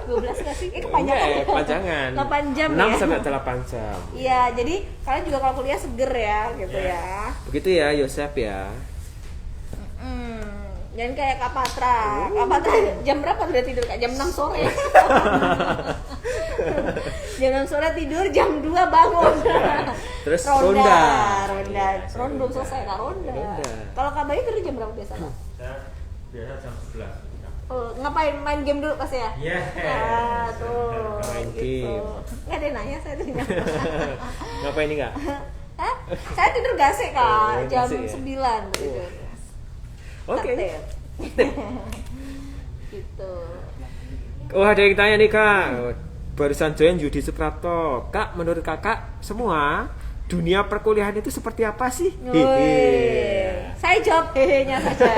12 nggak sih? Enggak Kepanjangan. ya, kepanjangan. 8 jam 6 ya. sampai 8 jam. Iya, jadi kalian juga kalau kuliah seger ya, gitu Yes. ya. Begitu ya, Yosep ya. Jangan kayak Kak Patra. Kak Patra jam berapa udah tidur Kak? Jam 6 sore. Jam 6 sore tidur, jam 2 bangun. Terus ronda. Ronda belum selesai Kak, ronda. Ronda. Kalau Kak Bayu tidur jam berapa biasa Kak? Saya biasa jam 11. Oh, ngapain main game dulu pasti ya? Yes. Ah, tuh. Main gitu. game. Nggak ada yang nanya saya tuh. Ngapain nih Kak? Hah? Saya tidur gasik Kak, Oh, jam gasik ya? 9 tidur. Oke. Tertib. Gitu. Oh, ada yang tanya nih Kak. Barusan join Yudi Suprapto. Kak, menurut Kakak semua dunia perkuliahan itu seperti apa sih? Woi. Saya jawab hehe-nya saja.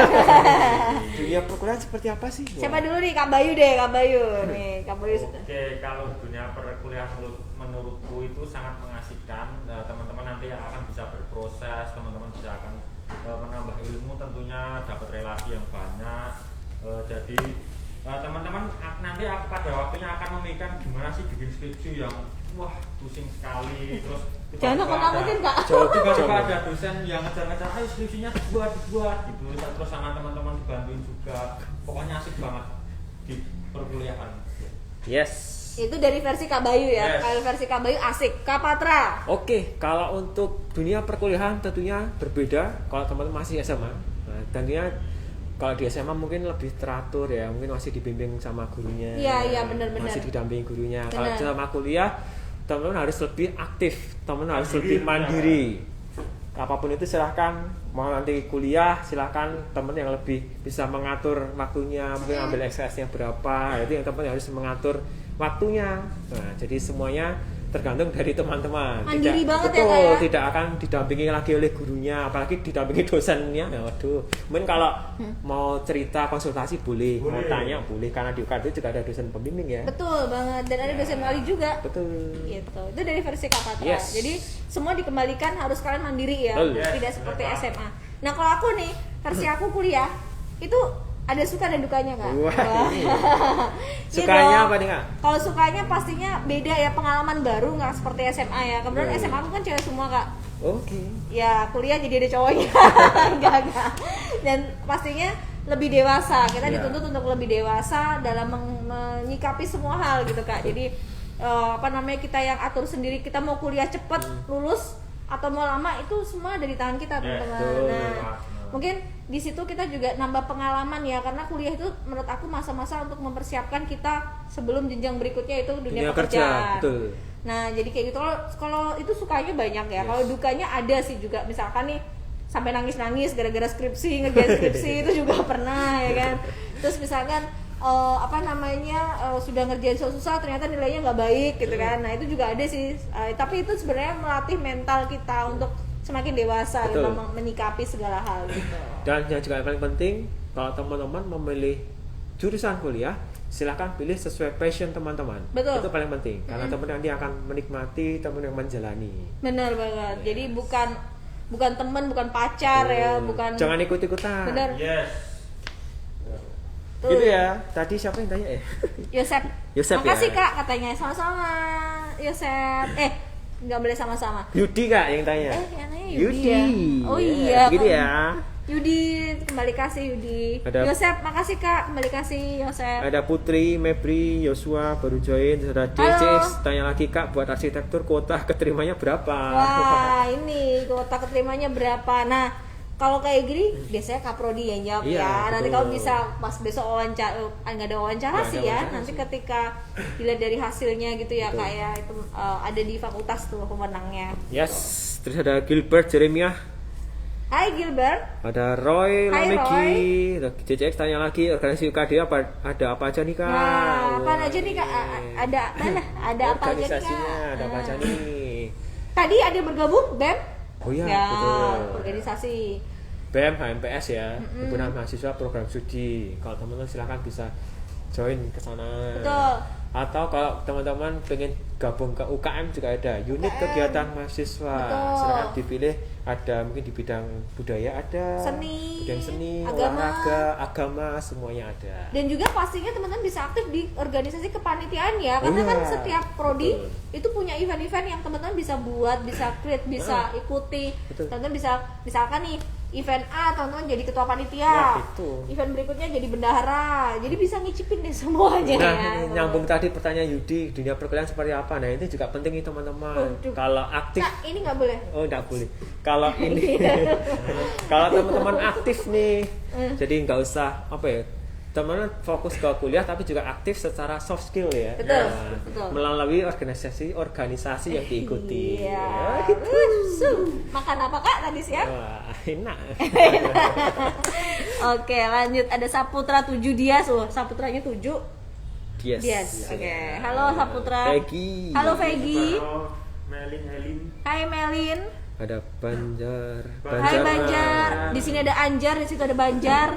Dunia perkuliahan seperti apa sih? Siapa dulu nih? Kak Bayu deh, Kak Bayu. Nih, Kak Bayu. Oke, kalau dunia perkuliahan menurutku itu sangat mengasihkan. Teman-teman nanti akan bisa berproses, teman-teman bisa akan menambah ilmu, tentunya dapat relasi yang banyak. Jadi teman-teman nanti pada waktunya akan memikirkan gimana sih bikin skripsi yang wah pusing sekali. Terus Jangan nakut-nakutin Kak. tiba-tiba ada dosen yang ngejar-ngejar, ayo skripsinya dibuat gitu. Terus sama teman-teman dibantuin juga. Pokoknya asik banget di perkuliahan. Yes. Itu dari versi Kak Bayu ya. Yes. Kalau versi Kak Bayu asik. Kak Patra. Oke, kalau untuk dunia perkuliahan tentunya berbeda kalau teman-teman masih SMA. Nah, tentunya kalau di SMA mungkin lebih teratur ya, mungkin masih dibimbing sama gurunya. Iya, benar-benar. Masih didampingi gurunya. Kalau Benar. sama kuliah, teman-teman harus lebih aktif, teman-teman harus lebih mandiri. Apapun itu silahkan, mau nanti kuliah silahkan teman yang lebih bisa mengatur waktunya, mungkin ambil SKS-nya berapa, itu yang teman harus mengatur waktunya. Nah, jadi semuanya tergantung dari teman-teman. Mandiri banget ya, betul, Kak, ya? tidak akan didampingi lagi oleh gurunya, apalagi didampingi dosennya. Nah, waduh, mungkin kalau mau cerita konsultasi boleh, mau Boleh. tanya boleh, karena di UKT juga ada dosen pembimbing ya. Betul banget. Dan ada dosen wali juga. Betul. Gitu. Itu dari versi Kak Patra. Yes. Jadi semua dikembalikan harus kalian mandiri ya, Betul. tidak Yes, seperti benar. SMA. Nah kalau aku nih versi aku kuliah itu ada suka dan dukanya Kak. Wah, ini. Iya Sukanya dong. apa nih Kak? Kalau sukanya pastinya beda ya, pengalaman baru nggak seperti SMA ya. Kemudian Betul. SMA aku kan cewek semua Kak. Oke. Ya kuliah jadi ada cowoknya. enggak. Dan pastinya lebih dewasa. Kita Ya. dituntut untuk lebih dewasa dalam menyikapi semua hal gitu Kak. Jadi kita yang atur sendiri, kita mau kuliah cepet lulus atau mau lama itu semua ada di tangan kita teman-teman. betul. Nah, mungkin di situ kita juga nambah pengalaman ya, karena kuliah itu menurut aku masa-masa untuk mempersiapkan kita sebelum jenjang berikutnya itu dunia Dunia kerja, pekerjaan. betul. Nah, jadi kayak gitu. Kalau itu sukanya banyak ya. Yes. Kalau dukanya ada sih juga. Misalkan nih sampai nangis-nangis gara-gara skripsi, ngerjain skripsi itu juga pernah ya kan. Terus misalkan sudah ngerjain susah ternyata nilainya nggak baik gitu kan. Nah itu juga ada sih, tapi itu sebenarnya melatih mental kita untuk semakin dewasa dalam menyikapi segala hal gitu. Dan yang juga yang paling penting, kalau teman-teman memilih jurusan kuliah, silahkan pilih sesuai passion teman-teman. Betul. Itu paling penting karena teman nanti akan menikmati, teman yang menjalani. Benar banget. Jadi bukan teman, bukan pacar ya, bukan. Jangan ikut-ikutan. Benar. Yes. Gitu ya. Tadi siapa yang tanya ya? Yosep. Yosep Makasih ya. Kak katanya. Sama-sama Yosep. Nggak boleh sama-sama. Yudi Kak yang tanya. Yang nanya Yudi ya. Oh Ya, iya. gitu ya. Yudi, kembali kasih Yudi. Ada- Yosep, makasih Kak, kembali kasih Yosep. Ada Putri, Mebri, Yosua baru join. Terus ada Halo. CC tanya lagi Kak, buat arsitektur kuota keterimanya berapa? Wah, ini kuota keterimanya berapa? Nah, kalau kayak gini biasanya Kaprodi yang jawab Iya, ya. Nanti betul. kamu bisa pas besok wawancara, nggak ada wawancara Nggak ada sih ya. wawancara Nanti sih. ketika dilihat dari hasilnya gitu ya Betul. Kak ya, itu ada di fakultas tuh pemenangnya. Yes. Terus ada Gilbert Jeremiah. Hai Gilbert. Ada Roy Hai, Lameki, CCX tanya lagi organisasi UKD ada apa aja nih Kak? Nah, apa aja nih Kak? Ada apa aja nih Kak? Organisasinya ada apa aja nih? Tadi ada yang bergabung BEM? Oh iya, Ya, betul. organisasi. BEM HMPS ya, himpunan mahasiswa program studi. Kalau teman-teman silahkan bisa join ke sana. Betul. Atau kalau teman-teman pengen gabung ke UKM juga ada unit kegiatan mahasiswa. Betul. Silahkan dipilih, ada mungkin di bidang budaya ada, Seni, bidang seni, agama. olahraga, agama semuanya ada. Dan juga pastinya teman-teman bisa aktif di organisasi kepanitiaan ya, Oh karena iya, kan setiap prodi betul. itu punya event-event yang teman-teman bisa buat, bisa create, bisa ikuti. Betul. Teman-teman bisa, misalkan nih event A teman-teman jadi ketua panitia, Ya, itu. event berikutnya jadi bendahara, jadi bisa ngicipin deh semuanya Nah, ya. nyambung tadi pertanyaan Yudi, dunia perkuliahan seperti apa? Nah, ini juga penting nih teman-teman. Waduh. Kalau aktif, Kak, ini nggak boleh. oh enggak boleh. Kalau ini, kalau teman-teman aktif nih, jadi nggak usah apa ya, teman-teman fokus ke kuliah tapi juga aktif secara soft skill ya. Betul, Nah, betul. melalui organisasi yang diikuti. Iya. Ya, gitu. Makan apa Kak tadi siang? Wah, enak. Oke, lanjut. Ada Saputra 7 Dias. Saputranya 7. Yes. Dias. Oke. Halo Saputra. Peggy. Halo Peggy. Melin, Helin. Hai Melin. Ada Banjar. Hai Banjar. Di sini ada Anjar, di situ ada Banjar.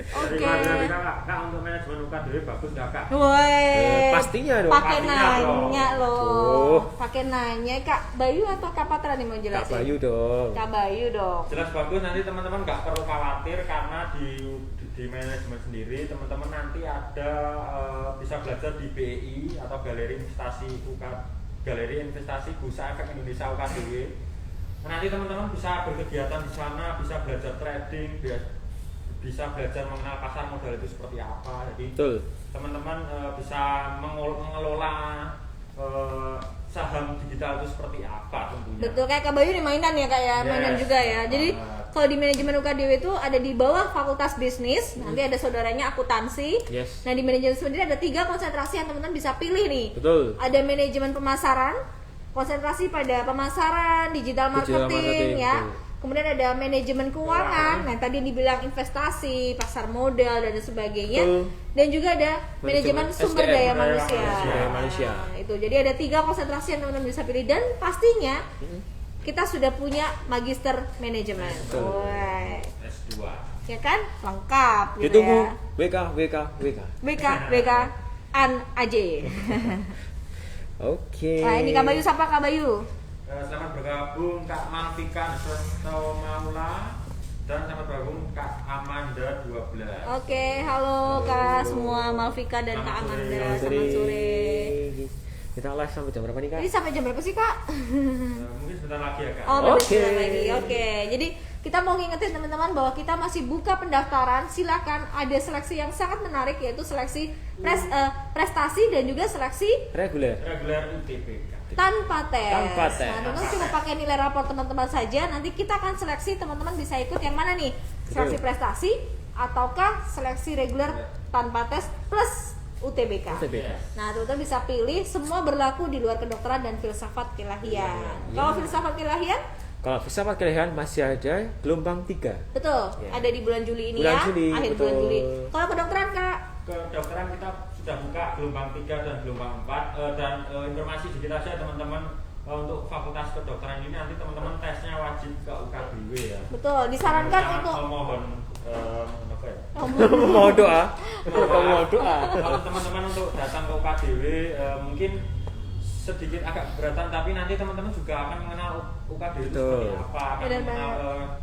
Oke. Kak, untuk manajemen UKD bagus nggak Kak? Woi. Pastinya dong. Pakai Pastinya nanya Oh. loh. Pakai nanya Kak Bayu atau Kak Patra nih mau Kak jelasin? Bayu dong. Kak Bayu dong. Jelas bagus, nanti teman-teman nggak perlu khawatir karena di manajemen sendiri teman-teman nanti ada bisa belajar di BI atau Galeri Investasi Bursa Efek Indonesia UKDW. Nanti teman-teman bisa berkegiatan di sana, bisa belajar trading, bisa belajar mengenal pasar modal itu seperti apa. Jadi Betul. teman-teman bisa mengelola saham digital itu seperti apa tentunya. Betul, kayak Kak Bayu nih mainan ya Kak ya, mainan Yes, juga ya. Jadi banget. kalau di manajemen UKDW itu ada di bawah Fakultas Bisnis, nanti ada saudaranya akuntansi. Yes. Nah di manajemen sendiri ada 3 konsentrasi yang teman-teman bisa pilih nih. Betul. Ada manajemen pemasaran, konsentrasi pada pemasaran, digital Digital marketing marketing, ya. betul. Kemudian ada manajemen keuangan, nah tadi yang dibilang investasi, pasar modal dan sebagainya. Betul. Dan juga ada manajemen Manajemen sumber SDM, daya sumber daya manusia. manusia. Nah, itu. Jadi ada 3 konsentrasi yang teman-teman bisa pilih dan pastinya kita sudah punya magister manajemen. Betul. Wah, S2. ya kan? Lengkap gitu Ditunggu ya. WK. BK an aja. Oke. Nah, ini Kak Bayu siapa Kak Bayu? Selamat bergabung Kak Malvika Sesto Maula dan selamat bergabung Kak Amanda 12. Oke, halo Kak semua Malvika dan Kak Selamat Amanda. sore. Selamat sore. Kita live sampai jam berapa nih Kak? Ini sampai jam berapa sih Kak? Mungkin sebentar lagi ya Kak. Oh, betul, Oke. sebentar lagi. Oke. Jadi kita mau ngingetin teman-teman bahwa kita masih buka pendaftaran. Silakan, ada seleksi yang sangat menarik yaitu seleksi prestasi dan juga seleksi Reguler. Reguler UTBK. tanpa tes. Tanpa tes. Nah, teman-teman cuma pakai nilai rapor teman-teman saja. Nanti kita akan seleksi teman-teman bisa ikut yang mana nih? Seleksi Betul. prestasi ataukah seleksi reguler tanpa tes plus UTBK. UTBK. Nah, teman-teman bisa pilih. Semua berlaku di luar kedokteran dan filsafat keilahian. Kalau filsafat keilahian, Kalau filsafat keilahian masih ada gelombang 3. betul, Ya. ada di bulan Juli ini Bulan ya, Juli, akhir betul. bulan Juli. Kalau kedokteran Kak, kedokteran kita sudah buka gelombang 3 dan gelombang 4 dan informasi sedikit aja teman-teman untuk fakultas kedokteran ini nanti teman-teman tesnya wajib ke UKBW ya. Betul, disarankan untuk mohon apa ya? Mau doa. Mau doa. Kalau teman-teman untuk datang ke UKBW mungkin sedikit agak keberatan tapi nanti teman-teman juga akan mengenal UKBW itu seperti apa, akan mengenal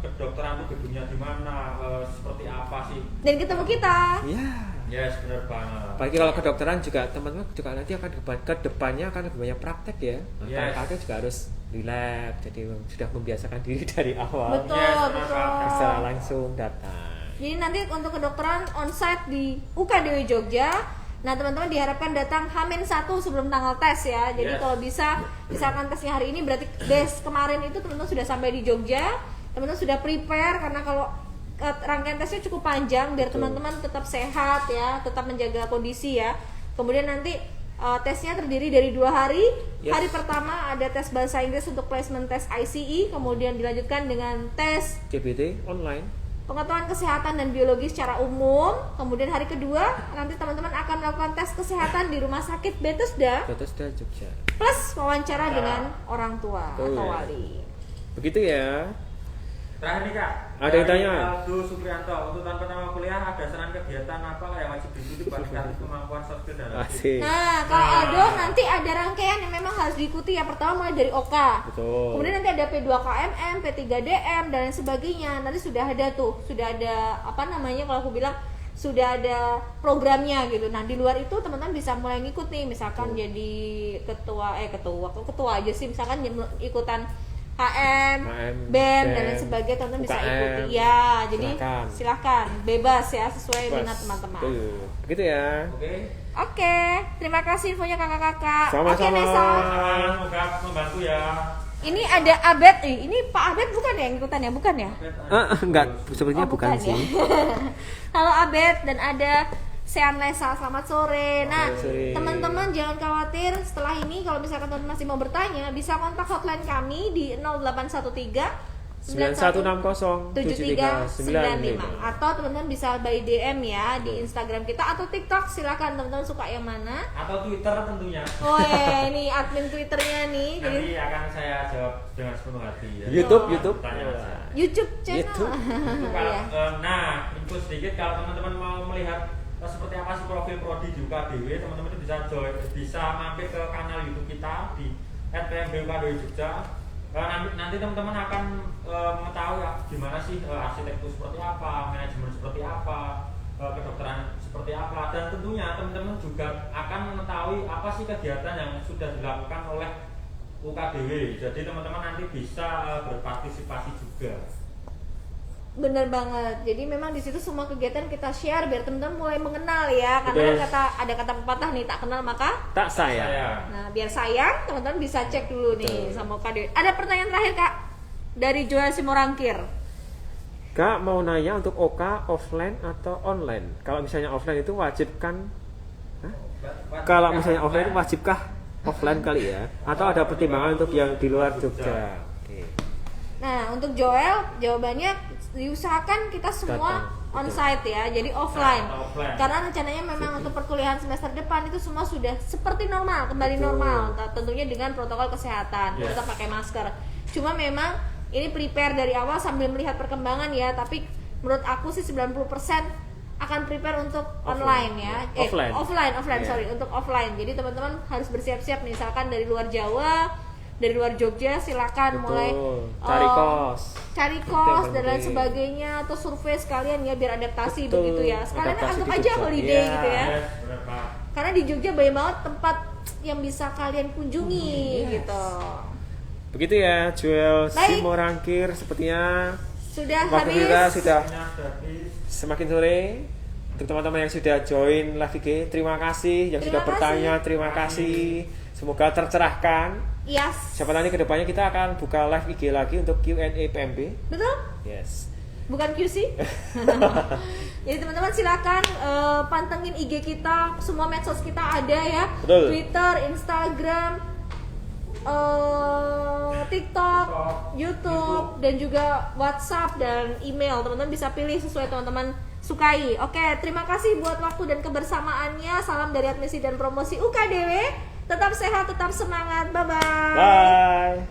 kedokteran itu gedungnya di mana, seperti apa sih. Dan ketemu kita. Iya. Yes, benar banget. Apalagi kalau kedokteran juga teman-teman juga nanti akan ke depannya akan lebih banyak praktek ya. Yes. Praktek juga harus di lab, jadi sudah membiasakan diri dari awal. Betul, Yes, betul. Secara langsung datang. Jadi nanti untuk kedokteran onsite di UKDW Jogja. Nah teman-teman diharapkan datang H-1 sebelum tanggal tes ya. Jadi Yes. kalau bisa, misalkan tesnya hari ini berarti kemarin itu teman-teman sudah sampai di Jogja. Teman-teman sudah prepare karena kalau rangkaian tesnya cukup panjang biar teman-teman tetap sehat ya, tetap menjaga kondisi ya. Kemudian nanti tesnya terdiri dari 2 hari. Yes. Hari pertama ada tes bahasa Inggris untuk placement tes ICE, kemudian dilanjutkan dengan tes CBT online. pengetahuan kesehatan dan biologi secara umum. Kemudian hari kedua nanti teman-teman akan melakukan tes kesehatan di Rumah Sakit Bethesda Bethesda Jogja. plus wawancara dengan orang tua Betul. atau wali. Begitu ya. Terakhir nih Kak, Ada yang dari tanya? Aldo Suprianto, untuk tahun pertama kuliah ada saran kegiatan apa yang wajib diikuti buat meningkatkan kemampuan soft skill dan hard skill? Asik. Nah, kalau Aldo nanti ada rangkaian yang memang harus diikuti ya. Pertama mulai dari OK. Betul. Kemudian nanti ada P2KMM, P3DM dan lain sebagainya. Nanti sudah ada tuh, sudah ada apa namanya kalau aku bilang sudah ada programnya gitu. Nah, di luar itu teman-teman bisa mulai ngikut nih, misalkan jadi ketua aja sih, misalkan ikutan HM, BEM dan lain sebagainya, teman-teman bisa UKM. ikuti. Ya, jadi Silakan. silakan bebas ya sesuai Bebas. minat teman-teman. Betul. Begitu ya. Oke. Oke, terima kasih infonya kakak-kakak. Sama-sama. Oke, Nesa. Semoga membantu ya. Ini ada Abed, ini Pak Abed bukan ya yang ikutan ya? Bukan ya? Enggak, sepertinya Oh, bukan ya. sih. Halo Abed dan ada Sean Lesa, selamat sore. Nah, Selamat sore. teman-teman jangan khawatir. Setelah ini kalau misalkan teman masih mau bertanya, bisa kontak hotline kami di 0813 9160 7395 atau teman-teman bisa by DM ya di Instagram kita atau TikTok, silakan teman-teman suka yang mana. Atau Twitter tentunya. Oh ini admin Twitternya nih, jadi Nanti akan saya jawab dengan sepenuh hati ya. YouTube. Tanya aja. YouTube channel. YouTube. Itu kalau, Iya. nah, info sedikit kalau teman-teman mau melihat seperti apa sih profil prodi di UKDW, teman-teman itu bisa mampir ke kanal YouTube kita di @pmbukdw Jogja. Nanti teman-teman akan mengetahui gimana sih arsitektur seperti apa, manajemen seperti apa, kedokteran seperti apa, dan tentunya teman-teman juga akan mengetahui apa sih kegiatan yang sudah dilakukan oleh UKDW. Jadi teman-teman nanti bisa berpartisipasi juga. Bener banget. Jadi memang di situ semua kegiatan kita share biar teman-teman mulai mengenal ya. Karena Betul. ada kata pepatah nih, tak kenal maka. Tak saya. Nah, biar sayang teman-teman bisa cek dulu nih Betul. sama KD. Ada pertanyaan terakhir Kak dari Joel Simorangkir. Kak mau nanya untuk OK offline atau online? Kalau misalnya offline itu wajibkan? Kalau misalnya offline wajibkah offline kali ya? Atau ada pertimbangan untuk yang di luar Jogja? Oke. Nah, untuk Joel jawabannya diusahakan kita semua Datang, onsite ya, jadi offline. Offline. Karena rencananya memang untuk perkuliahan semester depan itu semua sudah seperti normal, kembali normal. Tentunya dengan protokol kesehatan, Yes. tetap pakai masker. Cuma memang ini prepare dari awal sambil melihat perkembangan ya, tapi menurut aku sih 90% akan prepare untuk online ya. Offline. Offline, Yeah. sorry, untuk offline. Jadi teman-teman harus bersiap-siap misalkan dari luar Jawa, dari luar Jogja silakan mulai Cari kos. cari Itu kos yang dan lain penting. sebagainya atau survei sekalian ya biar adaptasi Betul. begitu ya. Sekalian Adaptasi anggap di aja Jogja. holiday Iya. gitu ya. Yes, benar Pak. Karena di Jogja banyak banget tempat yang bisa kalian kunjungi Yes. gitu. Begitu ya, Joel Baik. Simorangkir sepertinya Sudah waktu habis. kita sudah Ini sudah habis. semakin sore. Untuk teman-teman yang sudah join live IG, terima kasih. Yang Terima sudah bertanya, kasih. terima kasih. Semoga tercerahkan. Yes. Siapa tahu nih kedepannya kita akan buka live IG lagi untuk Q&A PMB. Betul? Yes. Bukan QC. Jadi teman-teman silakan pantengin IG kita, semua medsos kita ada ya. Betul. Twitter, Instagram, TikTok, YouTube dan juga WhatsApp dan email. Teman-teman bisa pilih sesuai teman-teman sukai. Oke, terima kasih buat waktu dan kebersamaannya. Salam dari admisi dan promosi UKDW. Tetap sehat, tetap semangat. Bye-bye. Bye.